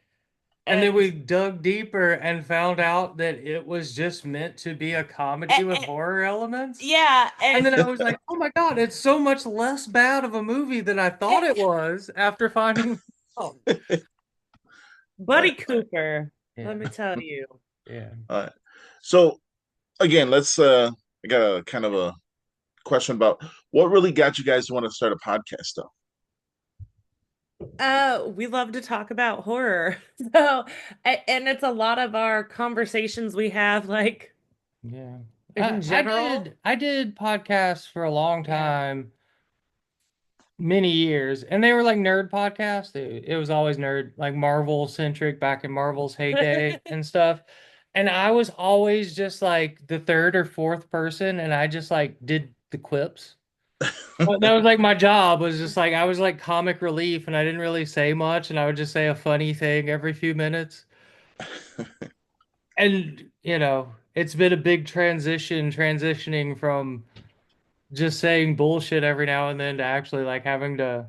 And then
And,
we dug deeper and found out that it was just meant to be a comedy with
and
horror elements.
yeah,
And
and
then I was like, oh my God, it's so much less bad of a movie than I thought it was after finding out.
All
Buddy
right.
Cooper,
Yeah,
let me tell you.
yeah.
All right. So again, let's I got a kind of a question about what really got you guys to want to start a podcast though.
We love to talk about horror. So, and it's a lot of our conversations we have, like
Yeah.
in general.
I did podcasts for a long
Yeah.
time, many years, and they were like nerd podcasts. It was always nerd, like Marvel centric back in Marvel's heyday and stuff. And I was always just like the third or fourth person, and I just like did the quips. Well, that was like my job was just like I was like comic relief, and I didn't really say much, and I would just say a funny thing every few minutes. And it's been a big transitioning from just saying bullshit every now and then to actually like having to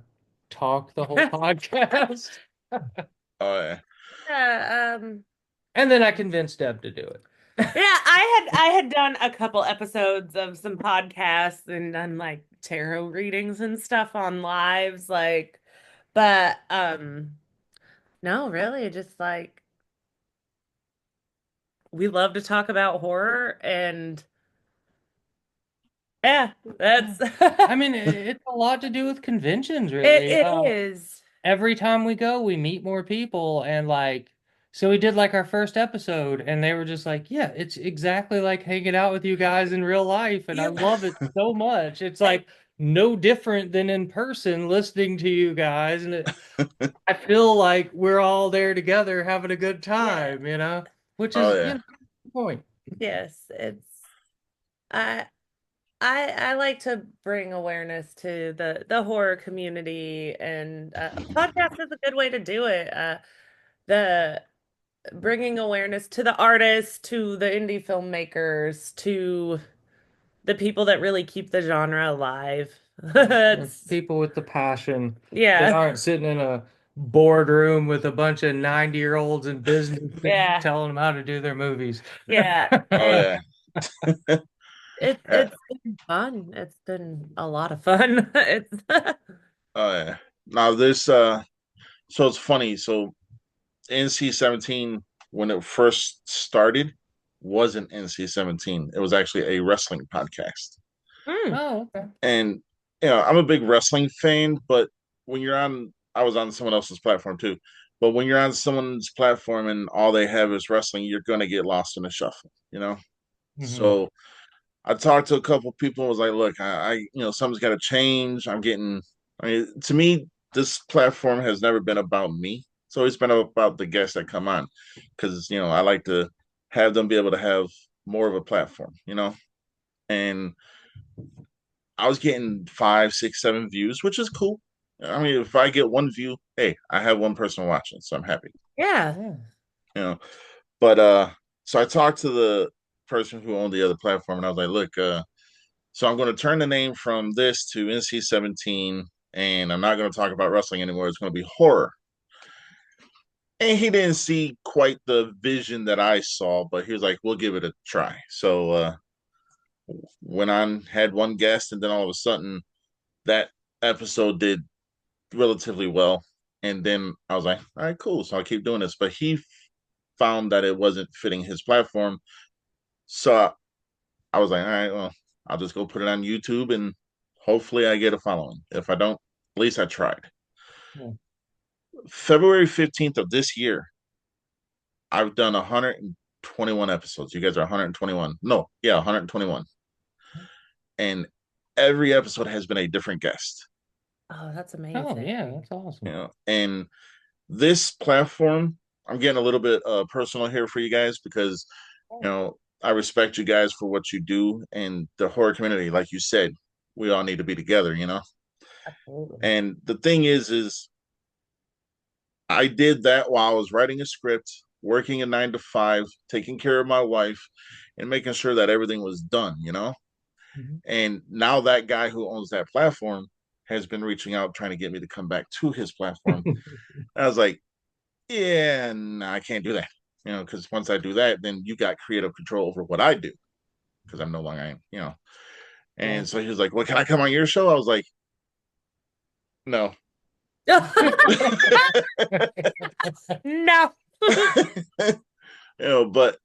talk the whole podcast.
Oh yeah.
Yeah,
And then I convinced Deb to do it.
yeah, I had done a couple episodes of some podcasts and done like tarot readings and stuff on lives, like, but no, really, just like we love to talk about horror and Yeah, that's
I mean, it's a lot to do with conventions,
it,
really.
it is.
Every time we go, we meet more people, and like, so we did like our first episode, and they were just like, "Yeah, it's exactly like hanging out with you guys in real life," and I
Yep.
love it so much. It's
And
like no different than in person listening to you guys, and I feel like we're all there together having a good
yeah,
time, which
Oh
is,
yeah.
the point.
yes, it's I I like to bring awareness to the horror community, and podcast is a good way to do it. The bringing awareness to the artists, to the indie filmmakers, to the people that really keep the genre alive. It's
People with the passion that
yeah,
aren't sitting in a boardroom with a bunch of 90-year-olds in business
yeah,
telling them how to do their movies.
yeah.
Oh
And
yeah. Yeah.
it's been fun. It's been a lot of fun. It's
Oh yeah. Now this so it's funny. So NC-17 when it first started wasn't NC-17. It was actually a wrestling podcast.
Mm,
Oh, okay.
And I'm a big wrestling fan, but when you're on I was on someone else's platform too. But when you're on someone's platform and all they have is wrestling, you're gonna get lost in the shuffle.
Hmm.
So I talked to a couple people and was like, look, something's got to change. I mean, to me, this platform has never been about me. It's always been about the guests that come on because, I like to have them be able to have more of a platform. And I was getting 5, 6, 7 views, which is cool. I mean, if I get one view, hey, I have one person watching, so I'm happy.
yeah.
Yeah.
You know, but so I talked to the person who owned the other platform, and I was like, look, so I'm going to turn the name from this to NC-17, and I'm not going to talk about wrestling anymore. It's going to be horror. And he didn't see quite the vision that I saw, but he was like, "We'll give it a try." So went on, had one guest, and then all of a sudden, that episode did relatively well. And then I was like, "All right, cool." So I'll keep doing this. But he found that it wasn't fitting his platform, so I was like, "All right, well, I'll just go put it on YouTube and hopefully I get a following. If I don't, at least I tried."
Yeah.
February 15th of this year, I've done 121 episodes. You guys are 121. No, yeah, 121. And every episode has been a different guest.
Oh, that's
Oh,
amazing.
yeah, that's awesome.
And this platform, I'm getting a little bit personal here for you guys because, I respect you guys for what you do and the horror community. Like you said, we all need to be together.
Absolutely.
And the thing is I did that while I was writing a script, working a 9 to 5, taking care of my wife, and making sure that everything was done.
Mhm.
And now that guy who owns that platform has been reaching out trying to get me to come back to his platform. And I was like, yeah, no, I can't do that. Because once I do that, then you got creative control over what I do because I'm no longer.
Yeah.
And so he was like, well, can I come on your show? I was like, no.
No.
But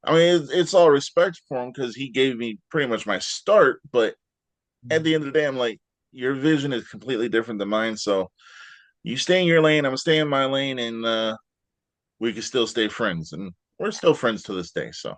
I mean, it's all respect for him because he gave me pretty much my start. But at the end of the day, I'm like, your vision is completely different than mine. So you stay in your lane, I'm gonna stay in my lane, and we can still stay friends. And we're still friends to this day. So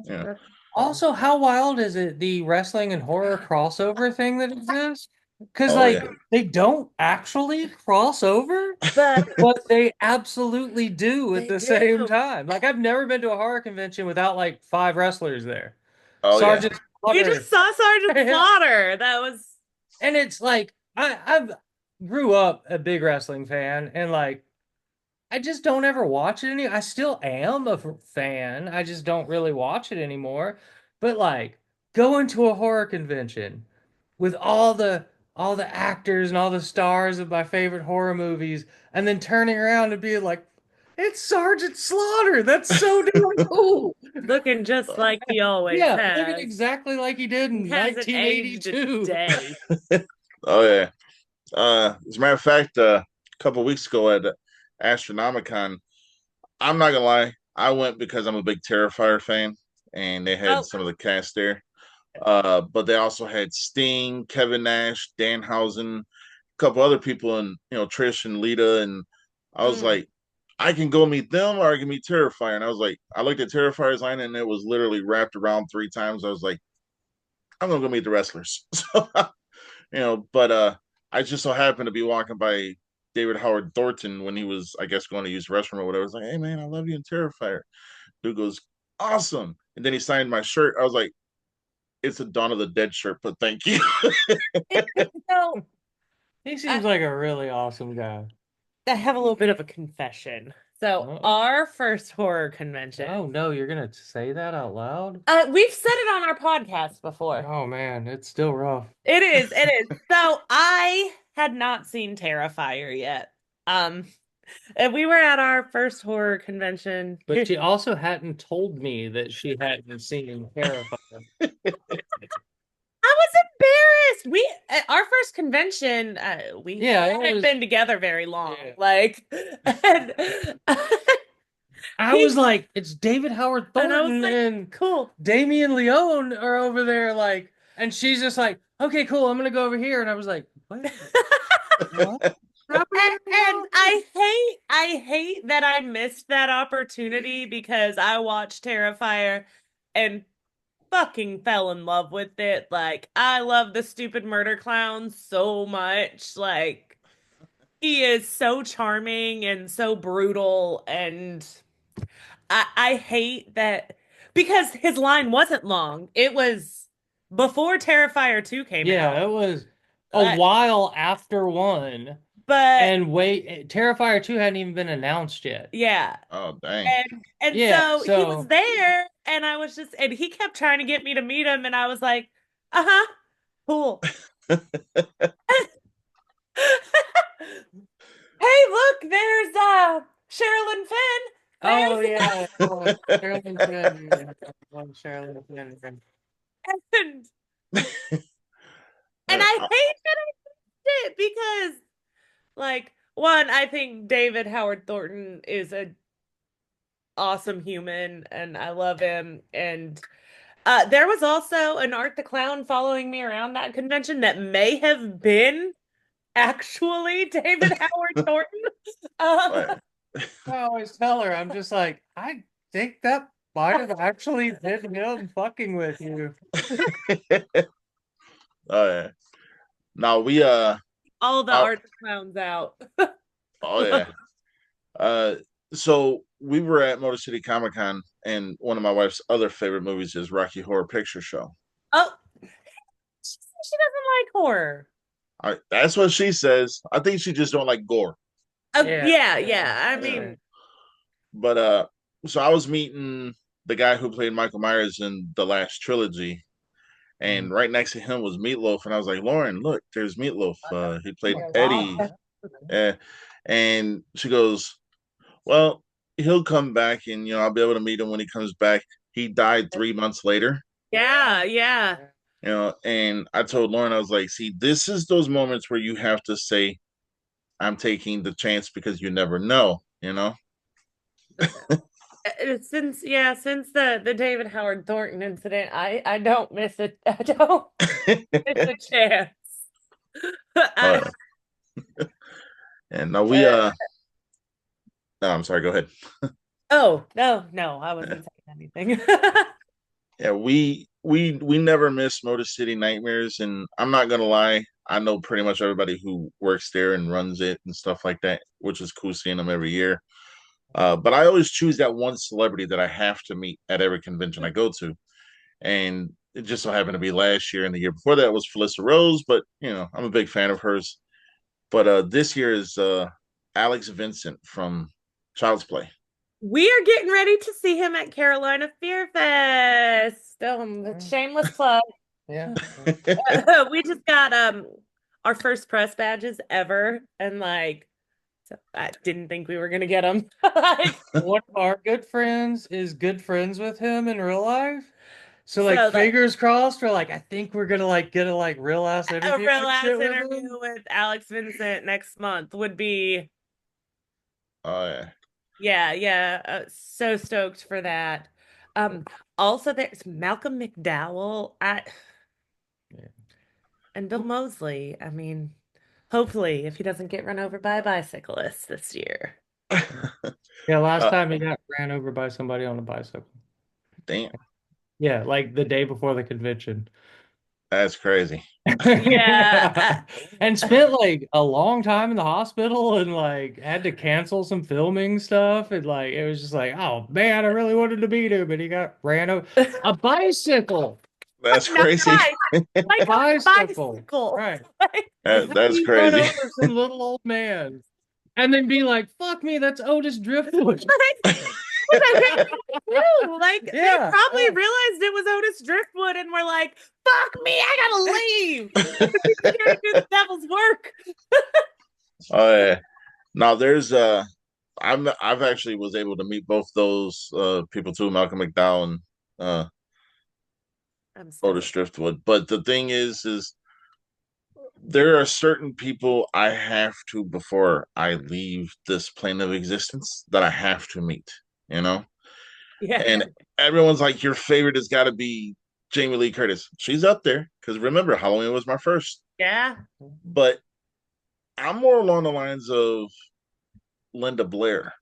yeah.
That's awesome.
Also, how wild is it, the wrestling and horror crossover thing that exists? Because,
Oh yeah.
like, they don't actually cross over,
But
but they absolutely do at
they
the same
do.
time. Like, I've never been to a horror convention without, like, 5 wrestlers there.
Oh yeah.
Sergeant
You just
Slaughter.
saw Sergeant
Yeah.
Slaughter. That was
And it's like, I've grew up a big wrestling fan, and, like, I just don't ever watch it any. I still am a fan. I just don't really watch it anymore. But like going to a horror convention with all the actors and all the stars of my favorite horror movies, and then turning around and being like, "It's Sergeant Slaughter. That's so damn cool."
looking just like he always
Yeah, looking
has.
exactly like he did
He
in
hasn't aged a
1982.
day.
Oh yeah. As a matter of fact, a couple of weeks ago at Astronomicon, I'm not gonna lie, I went because I'm a big Terrifier fan, and they had
Oh,
some of the cast there. But they also had Sting, Kevin Nash, Danhausen, a couple other people, and Trish and Lita. And I was
Mm.
like, I can go meet them, or I can meet Terrifier. And I was like, I looked at Terrifier's line, and it was literally wrapped around 3 times. I was like, I'm gonna go meet the wrestlers. So, but I just so happened to be walking by David Howard Thornton when he was, I guess, going to use the restroom or whatever. I was like, hey man, I love you in Terrifier. Dude goes, awesome. And then he signed my shirt. I was like, it's a Dawn of the Dead shirt, but thank you.
So
He
I,
seems like a really awesome guy.
I have a little bit of a confession. So
Uh-oh.
our first horror convention,
Oh no, you're gonna say that out loud?
we've said it on our podcast before.
Oh man, it's still rough.
It is. So I had not seen Terrifier yet. Um, and we were at our first horror convention.
But she also hadn't told me that she hadn't seen Terrifier.
I was embarrassed. We at our first convention, we
Yeah, it
hadn't
was.
been together very long.
Yeah.
Like, and,
I was
he
like, it's David Howard
and I was
Thornton
like,
and
cool.
Damian Leone are over there, like, and she's just like, okay, cool, I'm gonna go over here. And I was like, what?
And I hate that I missed that opportunity because I watched Terrifier and fucking fell in love with it. Like I love the stupid murder clown so much. Like he is so charming and so brutal and I hate that because his line wasn't long. It was before Terrifier 2 came out.
Yeah, it was a
Uh,
while after one,
but
and wait, Terrifier 2 hadn't even been announced yet.
yeah.
Oh dang.
And
Yeah,
so he was
so
there and I was just and he kept trying to get me to meet him and I was like, "Uh-huh. Cool." Hey, look, there's Sherilyn Fenn.
oh
There's
yeah, oh, Sherilyn Fenn, yeah, oh, Sherilyn Fenn.
and I
Uh,
hate that I did it because like one, I think David Howard Thornton is a awesome human and I love him and there was also an Art the Clown following me around that convention that may have been actually David Howard Thornton. Um,
right.
I always tell her, I'm just like, I think that might have actually been him fucking with you.
Oh yeah. Now we
all the
our,
Art the Clowns out.
oh yeah. Uh so we were at Motor City Comic Con, and one of my wife's other favorite movies is Rocky Horror Picture Show.
Oh, she doesn't like horror.
That's what she says. I think she just don't like gore.
Oh,
Yeah,
yeah. I
Yeah.
mean,
But so I was meeting the guy who played Michael Myers in the last trilogy, and right next to him was Meatloaf, and I was like, Lauren, look, there's Meatloaf. He played Eddie. Uh, and she goes, well, he'll come back, and I'll be able to meet him when he comes back. He died 3 months later.
yeah.
And I told Lauren, I was like, see, this is those moments where you have to say, I'm taking the chance because you never know.
Since the David Howard Thornton incident, I don't miss it. I don't miss a chance. I,
uh, and now we
uh,
no, I'm sorry, go ahead.
oh no, I wasn't saying anything.
Yeah, we never miss Motor City Nightmares, and I'm not gonna lie, I know pretty much everybody who works there and runs it and stuff like that, which is cool seeing them every year. But I always choose that one celebrity that I have to meet at every convention I go to, and it just so happened to be last year, and the year before that was Felissa Rose. But I'm a big fan of hers. But this year is Alex Vincent from Child's Play.
We are getting ready to see him at Carolina Fear Fest. Shameless plug.
yeah.
We just got our first press badges ever, and like so I didn't think we were gonna get them. Like,
One of our good friends is good friends with him in real life. So like
so like
fingers crossed, or like I think we're gonna like get a like real ass
a
interview
real
and
ass
shit with
interview
him.
with Alex Vincent next month would be
Oh yeah.
yeah. So stoked for that. Um, also there's Malcolm McDowell. And Bill Moseley, I mean, hopefully, if he doesn't get run over by a bicyclist this year.
Yeah, last
Uh,
time he got ran over by somebody on a bicycle.
damn,
Yeah, like the day before the convention.
that's crazy.
Yeah.
And spent like a long time in the hospital and like had to cancel some filming stuff. And like it was just like, oh man, I really wanted to meet him, but he got ran over. A bicycle.
That's
Not
crazy.
bike, like a
Bicycle.
bicycle.
Right.
Like,
How do
That's
you run
crazy.
over some little old man? And then be like, fuck me, that's Otis Driftwood.
what are they gonna do? Like, they
Yeah.
probably realized it was Otis Driftwood and were like, fuck me, I gotta leave. He's here to do the devil's work.
Oh yeah. Now there's I've actually was able to meet both those people too, Malcolm McDowell and
I'm
Otis
sorry.
Driftwood. But the thing is there are certain people I have to before I leave this plane of existence that I have to meet, you know?
Yeah.
And everyone's like, your favorite has got to be Jamie Lee Curtis. She's up there because remember, Halloween was my first.
Yeah.
But I'm more along the lines of Linda Blair,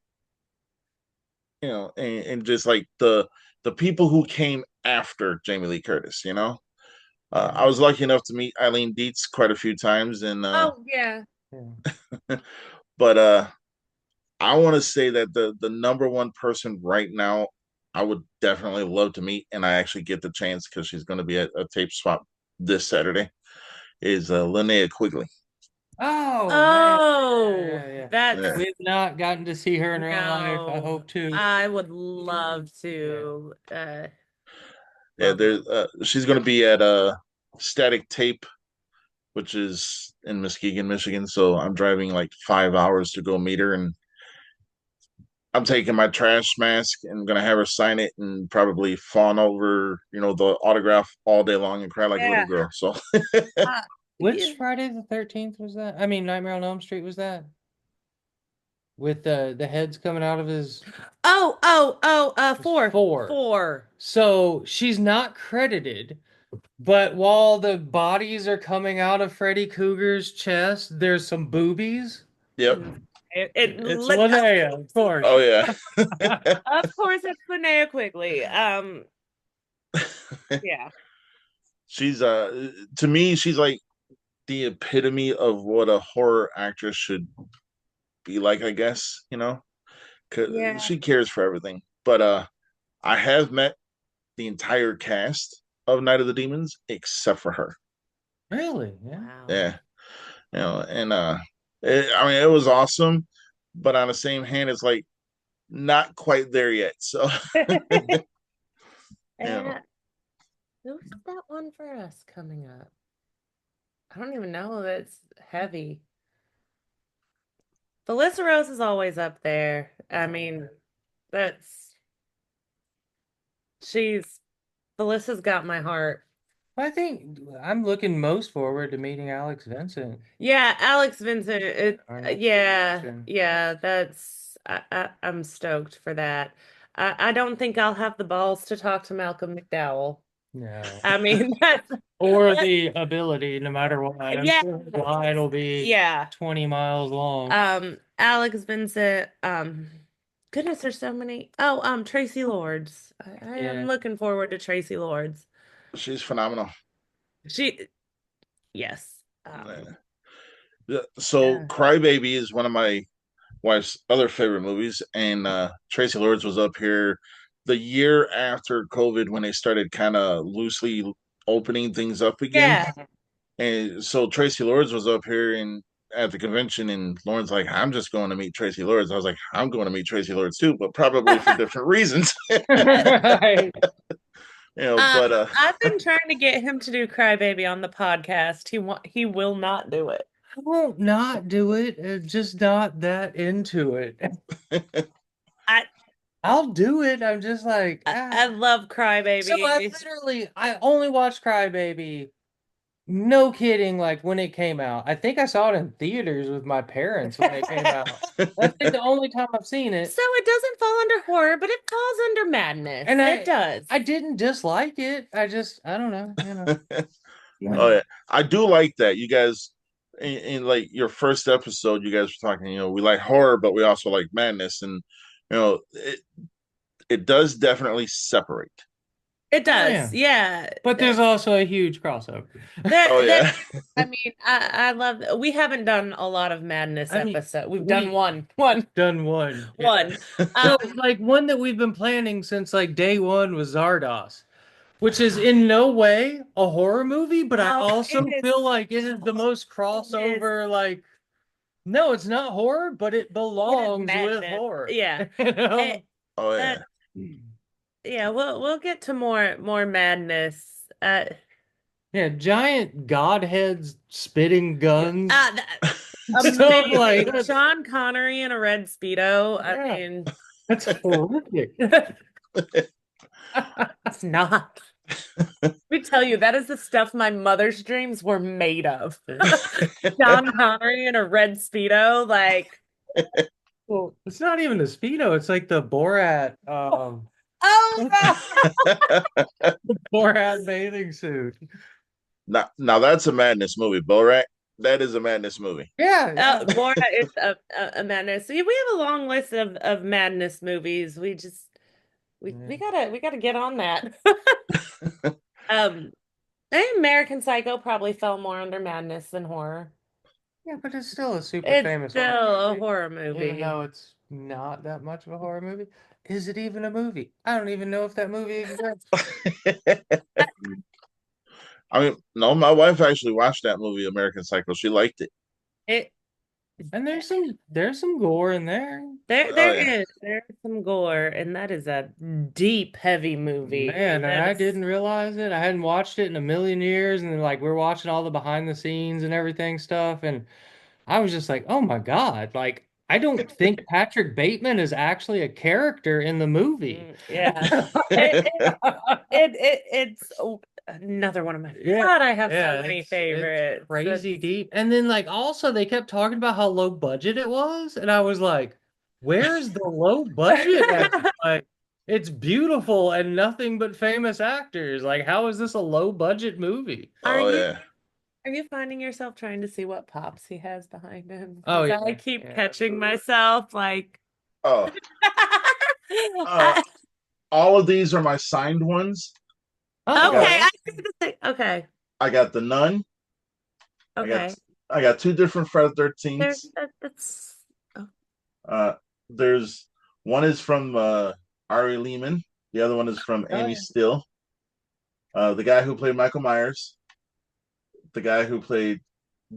and just like the people who came after Jamie Lee Curtis, you know. I was lucky enough to meet Eileen Dietz quite a few times, and
Oh, yeah.
but I want to say that the number one person right now I would definitely love to meet, and I actually get the chance because she's going to be at a tape swap this Saturday. Is Linnea Quigley?
Oh man.
Oh,
Yeah.
that's
We've not gotten to see her in real life. I
no.
hope to.
I would love to.
Yeah,
Love it.
she's going to be at Static Tape, which is in Muskegon, Michigan. So I'm driving like 5 hours to go meet her, and I'm taking my trash mask and gonna have her sign it and probably fawn over, the autograph all day long and cry like a little
Yeah.
girl. So
Uh,
Which
yeah.
Friday the 13th was that? I mean, Nightmare on Elm Street was that? With the heads coming out of his
Four.
four.
Four.
So she's not credited, but while the bodies are coming out of Freddy Krueger's chest, there's some boobies.
yep.
It's Linnea, of course.
Oh yeah.
Of course, it's Linnea Quigley. Yeah.
She's to me, she's like the epitome of what a horror actress should be like, I guess, because
Yeah.
she cares for everything. But I have met the entire cast of Night of the Demons except for her.
Really? Yeah.
Wow.
Yeah. And I mean, it was awesome, but on the same hand, it's like not quite there yet. So,
And who's that one for us coming up? I don't even know. That's heavy. Felissa Rose is always up there. I mean, that's she's Felissa's got my heart.
I think I'm looking most forward to meeting Alex Vincent.
Yeah, Alex Vincent. Yeah,
Vincent.
yeah. I'm stoked for that. I don't think I'll have the balls to talk to Malcolm McDowell.
No.
I mean,
Or the ability, no matter what. I'm
yeah,
sure the line will be
yeah.
20 miles long.
Alex Vincent. Goodness, there's so many. Oh, Tracy Lords. I am looking forward to Tracy Lords.
she's phenomenal.
Yes.
So,
Yeah.
Crybaby is one of my wife's other favorite movies, and Tracy Lords was up here the year after COVID when they started kind of loosely opening things up again.
Yeah.
And so Tracy Lords was up here and at the convention, and Lauren's like, I'm just going to meet Tracy Lords. I was like, I'm going to meet Tracy Lords too, but probably for different reasons.
Right.
But
I've been trying to get him to do Crybaby on the podcast. He will not do it.
I won't not do it. Just not that into it. I'll do it. I'm just like,
I love Crybaby.
So I only watched Crybaby. No kidding, like when it came out. I think I saw it in theaters with my parents when it came out. That's like the only time I've seen it.
So it doesn't fall under horror, but it falls under madness.
And
it does.
I didn't dislike it. I don't know,
Oh yeah, I do like that. You guys, in like your first episode, you guys were talking. We like horror, but we also like madness, and it does definitely separate.
It
Oh
does.
yeah.
Yeah.
But there's also a huge crossover.
Oh
There,
yeah,
I mean, I love, we haven't done a lot of madness
I mean,
episode. We've done
we
one,
done one. Yeah.
one.
So like one that we've been planning since like day one was Zardos, which is in no way a horror movie, but I
Oh,
also
it is,
feel like it is the most
it is,
crossover, like no, it's not horror, but it
it is
belongs with
madness.
horror.
Yeah.
You
Eh,
know?
oh
that,
yeah.
yeah, we'll get to more madness.
Yeah, giant godheads spitting guns.
Uh, th-
Stuff like
amazing. Sean Connery in a red Speedo. I
yeah,
mean,
that's horrific.
it's not. Let me tell you, that is the stuff my mother's dreams were made of. Sean Connery in a red Speedo, like,
Well, it's not even the Speedo, it's like the Borat
oh no.
Borat bathing suit.
Now that's a madness movie, Borat. That is a madness movie.
Yeah, yeah.
More is a madness. We have a long list of madness movies. We just we gotta get on that. Um, I think American Psycho probably fell more under madness than horror.
Yeah, but it's still a super
It's
famous horror
still a
movie,
horror
even
movie.
though it's not that much of a horror movie. Is it even a movie? I don't even know if that movie exists.
I mean, no, my wife actually watched that movie, American Psycho. She liked it.
It
And there's some gore in there.
Oh yeah.
there's some gore, and that is a deep, heavy movie.
Man, and
That
I
is
didn't realize it. I hadn't watched it in a million years, and then like we're watching all the behind the scenes and everything stuff, and I was just like, oh my God, like I don't think Patrick Bateman is actually a character in the movie.
yeah. It, it's another one of my
Yeah,
God, I have so
yeah,
many
it's
favorites.
crazy deep. And then like also they kept talking about how low budget it was, and I was like, where's the low budget at? Like it's beautiful and nothing but famous actors. Like how is this a low budget movie?
Are
Oh
you
yeah.
are you finding yourself trying to see what pops he has behind him?
Oh
Because I
yeah,
keep
yeah.
catching myself like
Oh, uh,
I-
all of these are my signed ones. I
Oh,
got
okay, I see the thing. Okay,
I got the Nun. I got
okay.
I got two different Friday
There,
13s.
that's oh,
Uh, there's one is from Ari Lehman. The other one is from
oh
Amy
yeah.
Still. The guy who played Michael Myers, the guy who played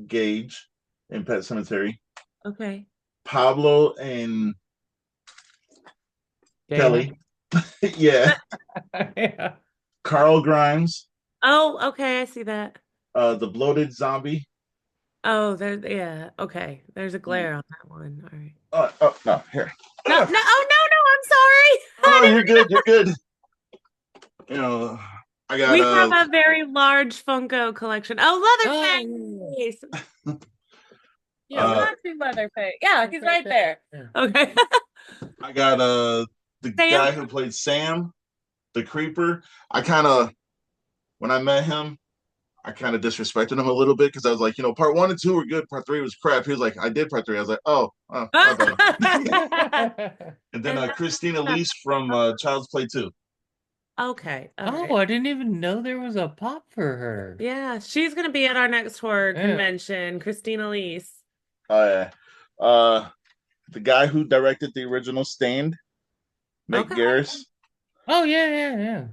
Gage in Pet Cemetery,
okay.
Pablo and
Dana.
Kelly. Yeah,
Yeah.
Carl Grimes,
Oh, okay, I see that.
the bloated zombie.
Oh, there, yeah, okay. There's a glare on that one. All right.
Oh no, here.
No, no,
Uh,
oh no, no, I'm sorry.
oh,
I
you're
didn't
good. You're good. You know, I got
We have a very large Funko collection.
Oh,
Oh, Leatherface.
yeah,
uh
Not too Leatherface. Yeah, he's right there.
Yeah.
Okay.
I got the
Sam?
guy who played Sam, the creeper. I kind of when I met him, I kind of disrespected him a little bit because I was like, part one and two were good, part three was crap. He was like, I did part three. I was like, oh, my bad. And then
And
Christina Leese from Child's Play 2.
okay. All
Oh,
right.
I didn't even know there was a pop for her.
Yeah, she's gonna be at our next horror
Yeah.
convention, Christina Leese.
Oh yeah. Uh, the guy who directed the original Stand, Nick
Okay.
Garris.
Oh yeah, yeah, yeah.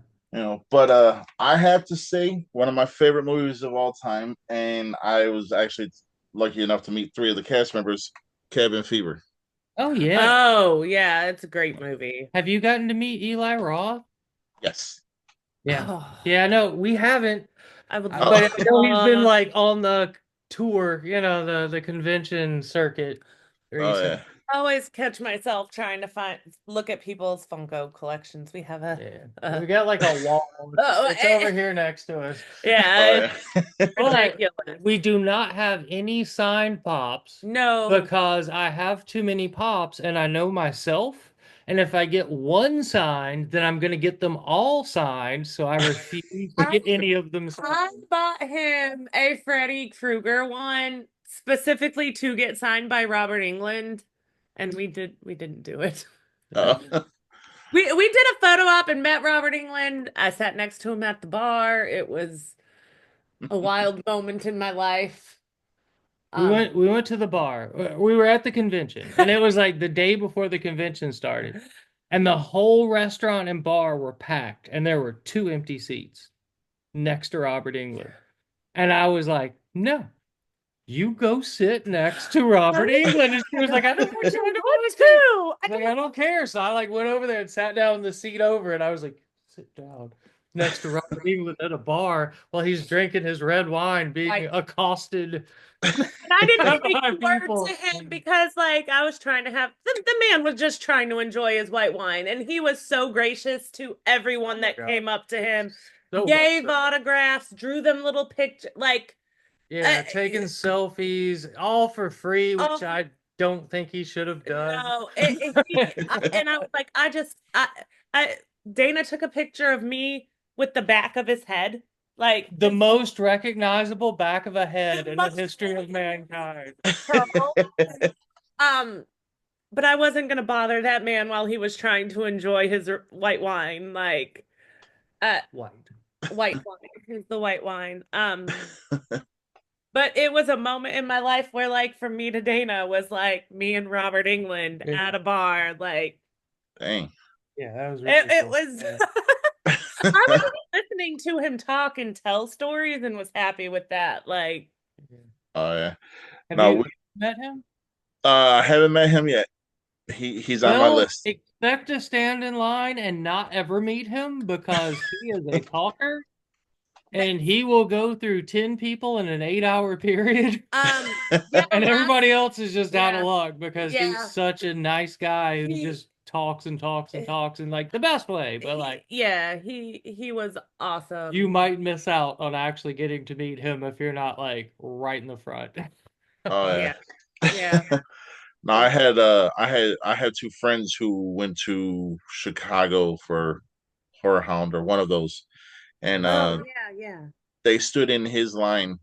But I have to say one of my favorite movies of all time, and I was actually lucky enough to meet three of the cast members, Cabin Fever.
Oh yeah.
Oh, yeah, it's a great movie.
Have you gotten to meet Eli Roth?
Yes.
Yeah.
Oh,
Yeah, no, we haven't.
I would
Oh.
But I know he's been
love.
like on the tour, the convention circuit
Oh
recently.
yeah.
I always catch myself trying to look at people's Funko collections. We have
Yeah. We got like a wall.
Oh,
It's over here next to us.
yeah,
Oh
it's
yeah.
But
ridiculous.
we do not have any signed pops
No.
because I have too many pops and I know myself And if I get one signed, then I'm going to get them all signed. So I refuse to
I
get any of them
I
signed.
bought him a Freddy Krueger one specifically to get signed by Robert England, and we didn't do it.
Uh,
We did a photo op and met Robert England. I sat next to him at the bar. It was a wild moment in my life. Um,
We went to the bar. We were at the convention, and it was like the day before the convention started. And the whole restaurant and bar were packed, and there were two empty seats next to Robert England. And I was like, no, you go sit next to Robert England. And she was like, I don't want you to
want
go too.
to.
I was like, I don't care. So I like went over there and sat down in the seat over, and I was like, sit down next to Robert England at a bar while he's drinking his red wine, being
Like,
accosted
and I didn't speak
by
a word
people.
to him because, like, I was trying to have the man was just trying to enjoy his white wine, and he was so gracious to everyone that
Yeah.
came up to him,
So
gave
much so.
autographs, drew them little pictures, like,
Yeah, taking selfies all for free, which
oh
I don't think he should have done.
no, and I was like, I, Dana took a picture of me with the back of his head, like
The most recognizable back of a head
the
in the
most
history of mankind.
pearl. Um, but I wasn't gonna bother that man while he was trying to enjoy his white wine, like uh
White.
white wine, here's the white wine. But it was a moment in my life where, like, from me to Dana was like me and Robert England
Yeah,
at a bar, like
dang.
yeah, that was really
it
cool.
was.
Yeah.
I was listening to him talk and tell stories and was happy with that. Like,
Oh yeah.
Have
No,
you met him?
I haven't met him yet. He's on my
Well,
list.
expect to stand in line and not ever meet him because he is a talker and he will go through 10 people in an 8-hour period.
yeah,
And everybody else is just out of
yeah,
luck because he's
yeah.
such a nice guy who
He,
just talks and talks and talks in like the best way. But like
yeah, he was
you
awesome.
might miss out on actually getting to meet him if you're not like right in the front.
Oh
Yeah,
yeah.
yeah.
No, I had two friends who went to Chicago for Horror Hound or one of those, and
Oh, yeah, yeah.
they stood in his line.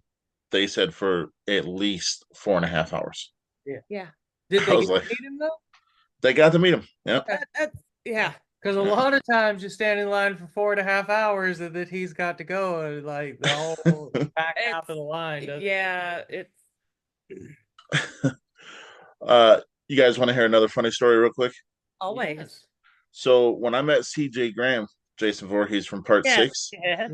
They said for at least 4.5 hours.
Yeah.
Yeah.
Did
I
they
was
get to
like,
meet him though?
they got to meet him. Yeah,
Yeah.
Because a
yeah.
lot of times you stand in line for 4.5 hours and then he's got to go and like the whole back half of the line does.
Yeah, it's
You guys want to hear another funny story real quick?
always.
Yes.
So when I met CJ Graham, Jason Voorhees from Part
Yes.
Six,
Yeah.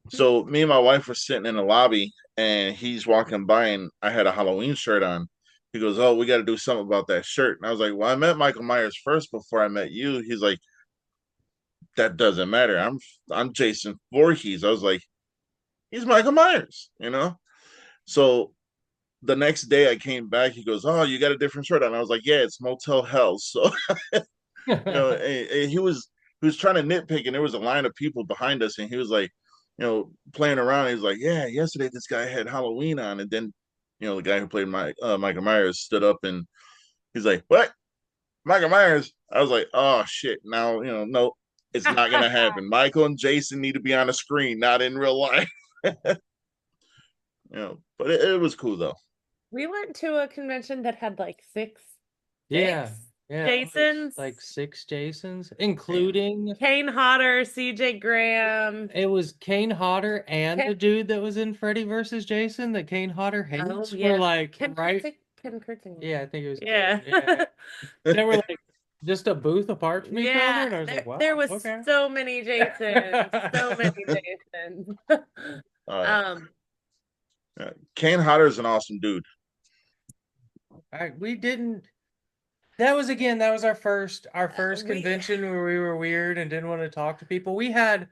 so me and my wife were sitting in the lobby, and he's walking by, and I had a Halloween shirt on. He goes, "Oh, we got to do something about that shirt." And I was like, "Well, I met Michael Myers first before I met you." He's like, "That doesn't matter. I'm Jason Voorhees." I was like, "He's Michael Myers," you know. So the next day I came back. He goes, "Oh, you got a different shirt on." I was like, "Yeah, it's Motel Hell." So and he was trying to nitpick, and there was a line of people behind us, and he was like, playing around. He was like, "Yeah, yesterday this guy had Halloween on," and then, the guy who played Michael Myers stood up, and he's like, "What, Michael Myers?" I was like, "Oh shit!" Now, no, it's not gonna happen. Michael and Jason need to be on the screen, not in real life. But it was cool though.
We went to a convention that had like
Yeah.
six
Yeah.
Jasons,
Like 6 Jasons, including
Kane Hodder, CJ Graham.
it was Kane Hodder and
Ken,
the dude that was in Freddy versus Jason that Kane Hodder
oh
hates were
yeah,
like
Ken
right.
Kurtzing. Ken Kurtzing.
Yeah, I think it was.
Yeah.
Yeah. They were like just a booth apart from each other,
Yeah,
and I was like, wow,
there was
okay.
so many Jasons, so many Jasons.
Uh,
Um,
Kane Hodder is an awesome dude.
We didn't. That was our first
we
convention where we were weird and didn't want to talk to people. We had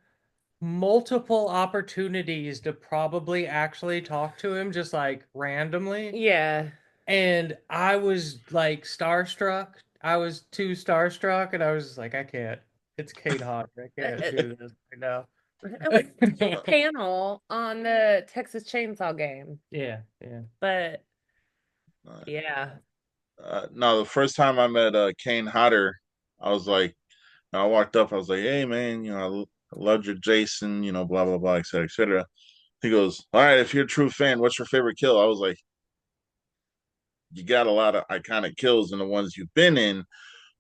multiple opportunities to probably actually talk to him just like randomly.
yeah.
And I was like starstruck. I was too starstruck, and I was just like, I can't. It's Kate Hodder. I can't do this right now.
It was a panel on the Texas Chainsaw game,
Yeah, yeah.
but
Uh,
yeah.
no, the first time I met Kane Hodder, I was like, I walked up. I was like, hey man, I loved your Jason, blah blah blah, et cetera, et cetera. He goes, all right, if you're a true fan, what's your favorite kill? I was like, you got a lot of iconic kills in the ones you've been in,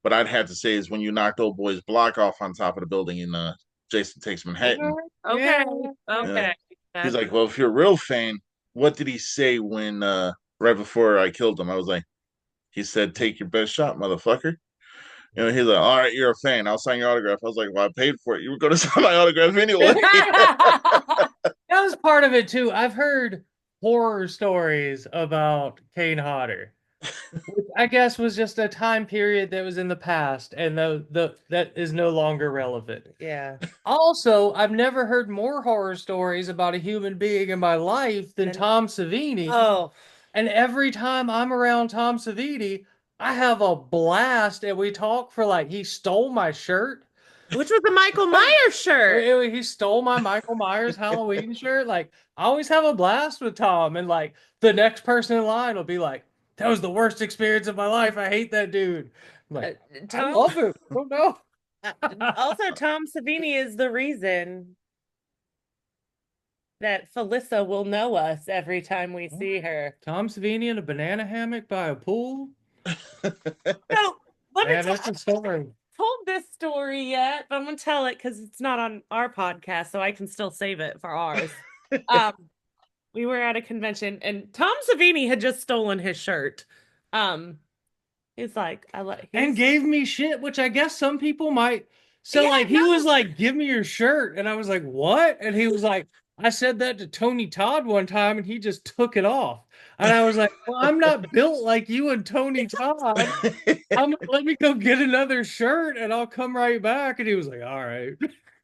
but I'd have to say is when you knocked old boy's block off on top of the building in Jason Takes Manhattan.
Okay.
Yeah.
Okay.
He's like, well, if you're a real fan, what did he say when right before I killed him? I was like, he said, take your best shot, motherfucker. He's like, all right, you're a fan. I'll sign your autograph. I was like, well, I paid for it. You were going to sign my autograph anyway.
That was part of it too. I've heard horror stories about Kane Hodder, which I guess was just a time period that was in the past, and that is no longer relevant.
Yeah.
Also, I've never heard more horror stories about a human being in my life than Tom Savini.
Oh,
And every time I'm around Tom Savini, I have a blast, and we talk for like he stole my shirt.
which was the Michael Myers shirt.
He stole my Michael Myers Halloween shirt. Like, I always have a blast with Tom, and like the next person in line will be like, "That was the worst experience of my life. I hate that dude." I'm like, I
Tom.
love him. Oh no.
Also, Tom Savini is the reason that Felissa will know us every time we see her.
Tom Savini in a banana hammock by a pool.
So let me
Man, that's a story.
told this story yet, but I'm gonna tell it because it's not on our podcast, so I can still save it for ours. um, we were at a convention and Tom Savini had just stolen his shirt. Um, he's like,
And gave me shit, which I guess some people might. So
Yeah,
like he was like, "Give me your shirt," and I was like, "What?" And he was like, "I said that to Tony Todd one time, and he just took it off." And I was like, "Well, I'm not built like you and Tony Todd. Let me go get another shirt, and I'll come right back." And he was like, "All right."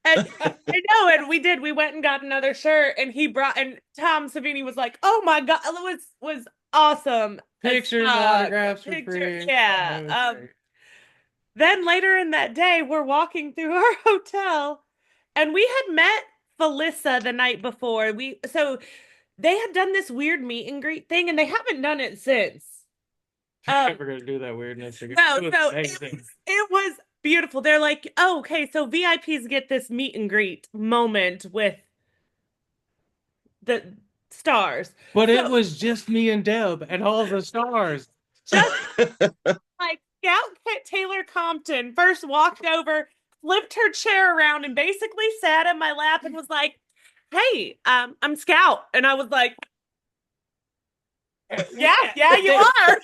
And I know, and we did. We went and got another shirt, and and Tom Savini was like, "Oh my God, it was awesome."
Pictures, autographs for free.
Yeah. Then later in that day, we're walking through our hotel, and we had met Felissa the night before. So they had done this weird meet and greet thing, and they haven't done it since.
I'm never gonna do that weirdness again.
No, it was beautiful. They're like, oh, okay, so VIPs get this meet and greet moment with the stars.
But it was just me and Deb and all the stars.
Just like Scout Taylor Compton first walked over, flipped her chair around, and basically sat in my lap and was like, "Hey, I'm Scout," and I was like, "Yeah, you are."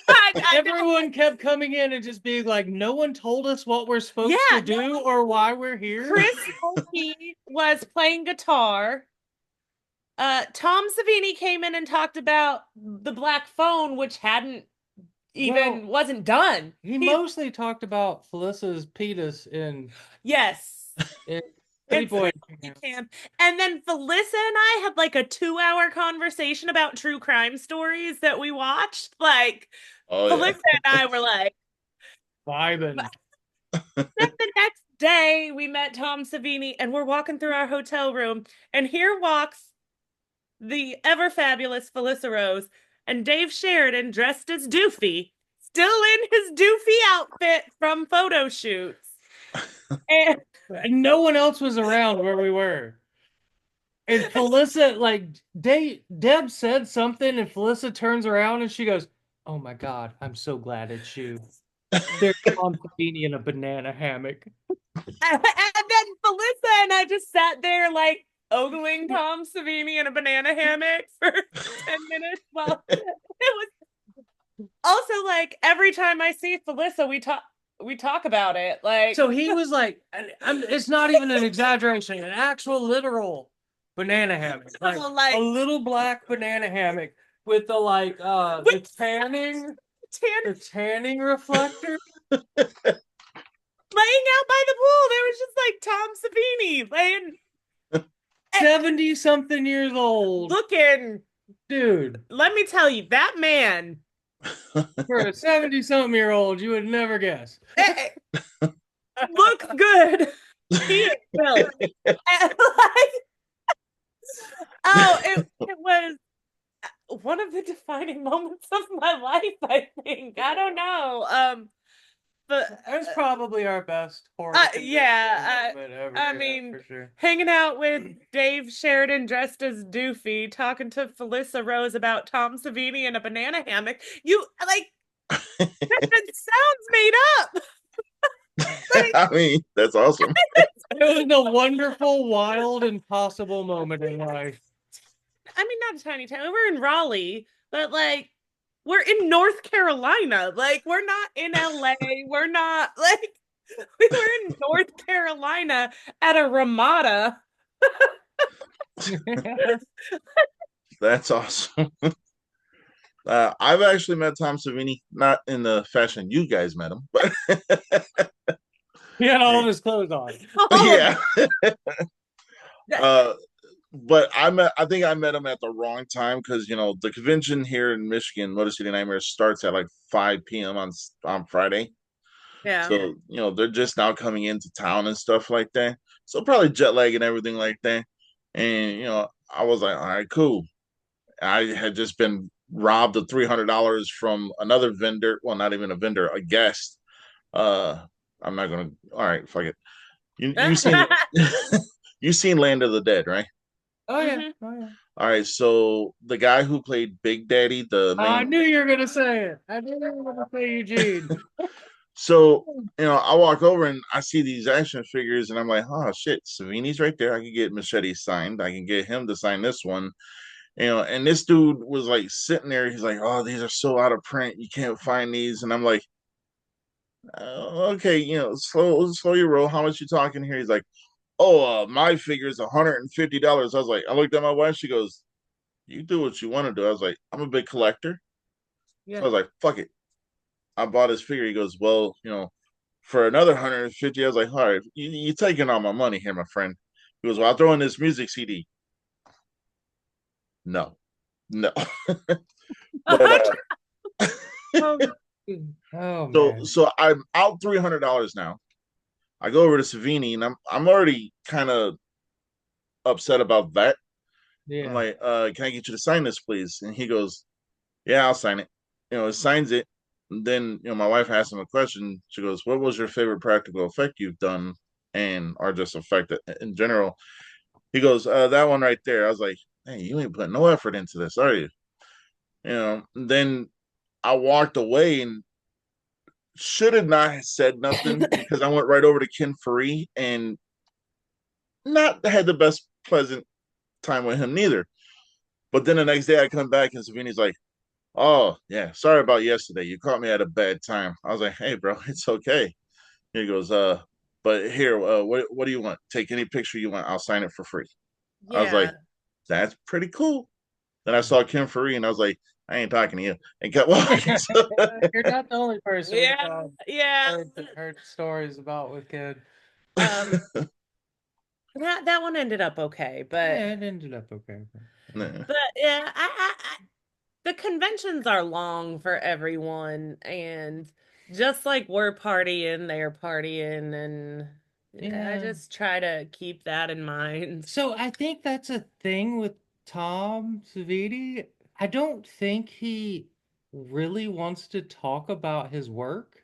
Everyone kept coming in and just being like, "No one told us what we're supposed to do or why we're here."
Chris Holke was playing guitar. Tom Savini came in and talked about the black phone, which wasn't done.
He mostly talked about Felissa's penis in
Boy Camp. And then Felissa and I had like a 2-hour conversation about true crime stories that we watched. Like, Felissa and I were like
vibing.
Then the next day, we met Tom Savini, and we're walking through our hotel room, and here walks the ever fabulous Felissa Rose and Dave Sheridan dressed as Doofy, still in his Doofy outfit from photo shoots. And
no one else was around where we were. And Felissa, like, Deb said something, and Felissa turns around and she goes, "Oh my God, I'm so glad it's you." There's Tom Savini in a banana hammock.
And then Felissa and I just sat there like ogling Tom Savini in a banana hammock for 10 minutes. Well, it was also like every time I see Felissa, we talk about it. Like,
so he was like, it's not even an exaggeration, an actual literal banana hammock, like a little black banana hammock with the the tanning reflector.
Laying out by the pool, there was just like Tom Savini laying
70-something years old.
Looking.
Dude.
Let me tell you, that man.
For a 70-something-year-old, you would never guess.
Looks good. He is built. It was one of the defining moments of my life, I think. I don't know. But
That's probably our best horror convention
yeah,
moment ever.
I
Yeah,
mean,
for sure.
hanging out with Dave Sheridan dressed as Doofy, talking to Felissa Rose about Tom Savini in a banana hammock. You like it sounds made up. Like,
I mean, that's awesome.
It was a wonderful, wild, impossible moment in life.
I mean, not a tiny town. We're in Raleigh, but like we're in North Carolina. Like we're not in LA. We're not like we were in North Carolina at a Ramada.
That's awesome. I've actually met Tom Savini, not in the fashion you guys met him, but
He had all of his clothes on.
Oh,
yeah. Uh, but I think I met him at the wrong time because the convention here in Michigan, Motor City Nightmares, starts at like 5 p.m. on Friday.
yeah.
So they're just now coming into town and stuff like that. So probably jet lag and everything like that. And I was like, all right, cool. I had just been robbed of $300 from another vendor. Well, not even a vendor, a guest. Uh, I'm not gonna. All right, fuck it. You seen you seen Land of the Dead, right?
Oh yeah.
Mhm.
Oh yeah.
All right, so the guy who played Big Daddy, the
I
main.
knew you were gonna say it. I knew you were gonna say Eugene.
So I walk over and I see these action figures, and I'm like, oh shit, Savini's right there. I can get Machete signed. I can get him to sign this one. And this dude was like sitting there. He's like, oh, these are so out of print. You can't find these. And I'm like, okay, slow your roll. How much you talking here? He's like, oh, my figure is $150. I looked at my wife. She goes, you do what you want to do. I was like, I'm a big collector. So
Yeah.
I was like, fuck it. I bought his figure. He goes, well, for another 150. I was like, all right, you taking all my money here, my friend. He goes, well, I'll throw in this music CD. No, no. But
Oh, oh
so
man.
so I'm out $300 now. I go over to Savini and I'm already kind of upset about that. I'm
Yeah.
like, can I get you to sign this, please? And he goes, yeah, I'll sign it. He signs it. And then, my wife asked him a question. She goes, what was your favorite practical effect you've done and or just effect in general? He goes, that one right there. I was like, hey, you ain't putting no effort into this, are you? Then I walked away and should have not said nothing because I went right over to Ken Faree and not had the best pleasant time with him neither. But then the next day I come back and Savini's like, oh yeah, sorry about yesterday. You caught me at a bad time. I was like, hey bro, it's okay. He goes, but here, what do you want? Take any picture you want. I'll sign it for free. I was
Yeah.
like, that's pretty cool. Then I saw Kim Faree and I was like, I ain't talking to you. And kept walking. So,
You're not the only person we've
Yeah. Yeah.
heard stories about with kid.
Um, that one ended up okay, but
Yeah, it ended up okay.
nah.
yeah, the conventions are long for everyone, and just like we're partying, they're partying, and I
Yeah.
just try to keep that in mind.
So I think that's a thing with Tom Savini. I don't think he really wants to talk about his work.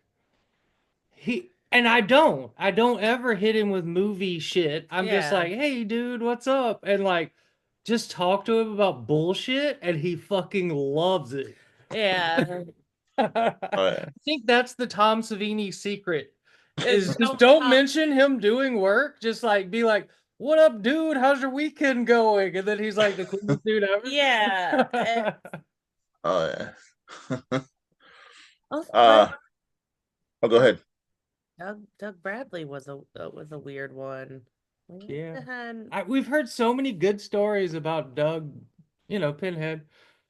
I don't ever hit him with movie shit. I'm just
Yeah.
like, hey dude, what's up? And like just talk to him about bullshit and he fucking loves it.
Yeah.
I
Yeah.
think that's the Tom Savini secret.
It's
Is just
don't
don't
talk.
mention him doing work. Just like be like, "What up, dude? How's your weekend going?" And then he's like the coolest dude
Yeah.
ever.
Oh yeah.
Also, but
uh, I'll go ahead.
Doug Bradley was a weird one. What
Yeah,
the heck?
we've heard so many good stories about Doug. Pinhead.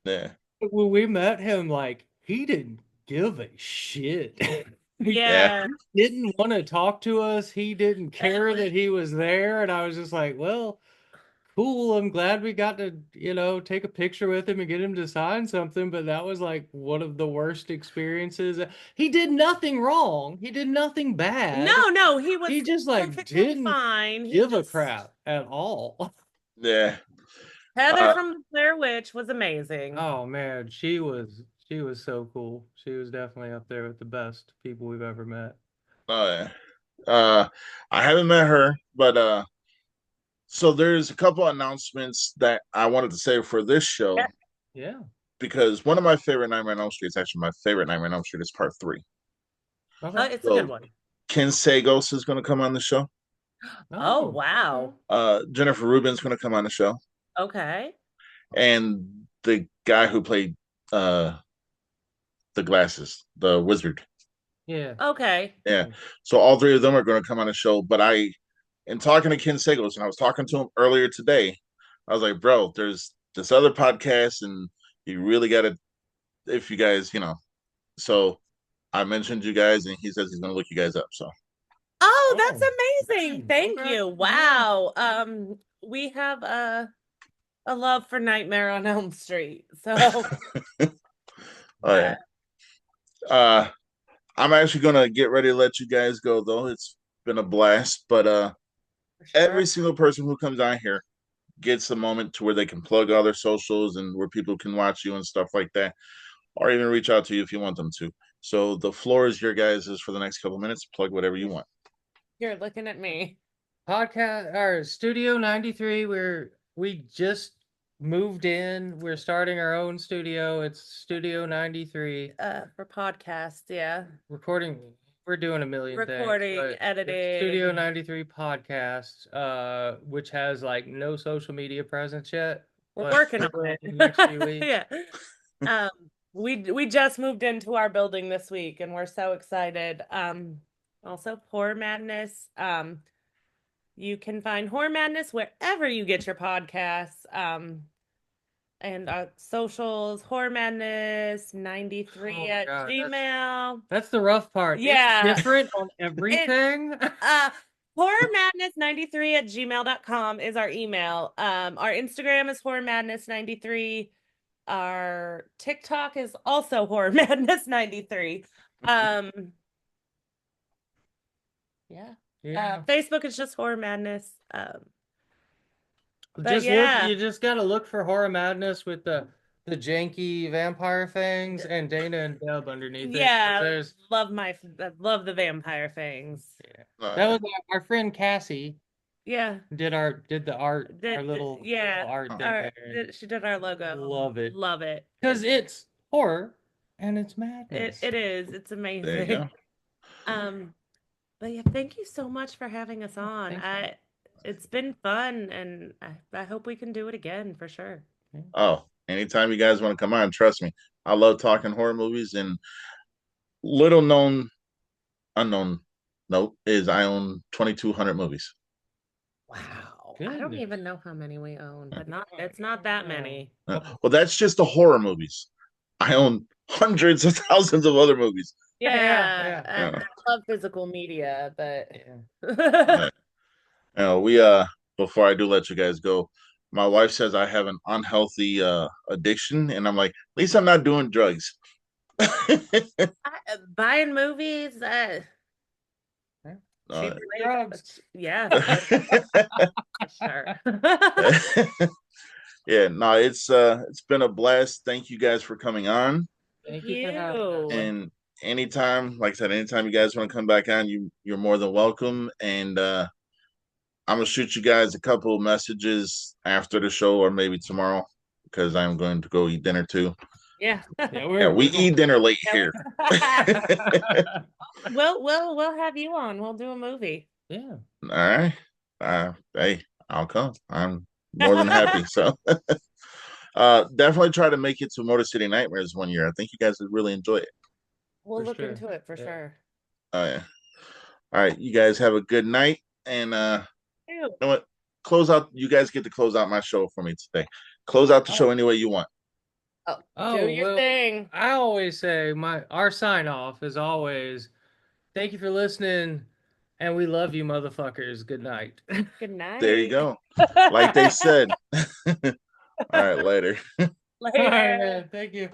Yeah.
When we met him, like he didn't give a shit. He
Yeah.
Yeah.
didn't want to talk to us. He didn't care that he was there, and I was just like, well. Cool. I'm glad we got to, take a picture with him and get him to sign something, but that was like one of the worst experiences. He did nothing wrong. He did nothing bad.
No, no, he
He
was
just like
perfectly
didn't
fine. He
give a
just
crap at all.
Yeah.
Heather
Uh,
from the Blair Witch was amazing.
Oh man, she was so cool. She was definitely up there with the best people we've ever met.
Uh, uh, I haven't met her, but so there's a couple announcements that I wanted to say for this show
Yeah.
because one of my favorite Nightmare on Elm Street is actually my favorite Nightmare on Elm Street is Part Three.
Okay.
It's a good
So
one.
Ken Sagos is going to come on the show.
Oh,
Okay.
wow.
Jennifer Rubin's going to come on the show,
Okay.
and the guy who played uh the glasses, the wizard.
Yeah.
Okay.
Yeah. So all three of them are going to come on the show. But in talking to Ken Sagos, and I was talking to him earlier today, I was like, bro, there's this other podcast, and you really got to, if you guys, So I mentioned you guys, and he says he's going to look you guys up. So,
Oh, that's
Oh,
amazing. Thank
okay.
you. Wow. We have a love for Nightmare on Elm Street. So,
oh yeah. Uh, I'm actually going to get ready to let you guys go, though. It's been a blast, but
for sure.
every single person who comes on here gets a moment to where they can plug all their socials and where people can watch you and stuff like that, or even reach out to you if you want them to. So the floor is your guys' for the next couple minutes. Plug whatever you want.
You're looking at me.
Podcast or Studio 93, we just moved in. We're starting our own studio. It's Studio 93.
For podcasts, yeah.
Recording, we're doing a million
Recording,
things, but
editing.
it's Studio 93 podcast, which has like no social media presence yet.
We're
but
working on
will
it.
in the next few weeks.
Yeah. Um, we just moved into our building this week and we're so excited. Also Horror Madness. You can find Horror Madness wherever you get your podcasts. And socials, Horror Madness 93
Oh
at
God,
Gmail.
that's the rough part.
Yeah.
It's different on everything.
Horror Madness 93 at gmail.com is our email. Our Instagram is Horror Madness 93. Our TikTok is also Horror Madness 93. Yeah.
Yeah.
Facebook is just Horror Madness. But
Just
yeah.
look, you just gotta look for Horror Madness with the janky vampire fangs and Dana and Deb underneath it.
Yeah,
There's
love the vampire fangs.
that was our friend Cassie
Yeah,
did the art, our little
yeah,
art thing there.
she did our logo.
Love it.
Love it.
Because it's horror and it's madness.
It is. It's
There you
amazing.
go.
But yeah, thank you so much for having us on.
Thanks.
It's been fun, and I hope we can do it again for sure.
Oh, anytime you guys want to come on, trust me. I love talking horror movies. And little known, unknown note is I own 2,200 movies.
Wow.
Good.
I don't even know how many we own, but it's not that many.
Well, that's just the horror movies. I own hundreds of thousands of other movies.
Yeah.
Yeah.
I love physical media, but
Yeah. We before I do let you guys go, my wife says I have an unhealthy addiction, and I'm like, at least I'm not doing drugs.
buying movies,
Cheap drugs.
yeah, sure.
Yeah, no, it's been a blast. Thank you guys for coming on.
Thank you for having us.
And anytime, like I said, anytime you guys want to come back on, you're more than welcome. And I'm gonna shoot you guys a couple of messages after the show or maybe tomorrow because I'm going to go eat dinner too.
Yeah.
Yeah, we eat dinner late here.
We'll have you on. We'll do a movie.
Yeah.
All right. Hey, I'll come. I'm more than happy. So definitely try to make it to Motor City Nightmares one year. I think you guys would really enjoy it.
We'll
For
look
sure.
into it for
Yeah.
sure.
Oh yeah. All right, you guys have a good night. And
Ew.
you know what? Close out. You guys get to close out my show for me today. Close out the show any way you want.
Do your thing.
I always say our sign off is always thank you for listening and we love you motherfuckers. Good night.
Good night.
There you go. Like they said. All right, later.
Later.
All right, man. Thank you.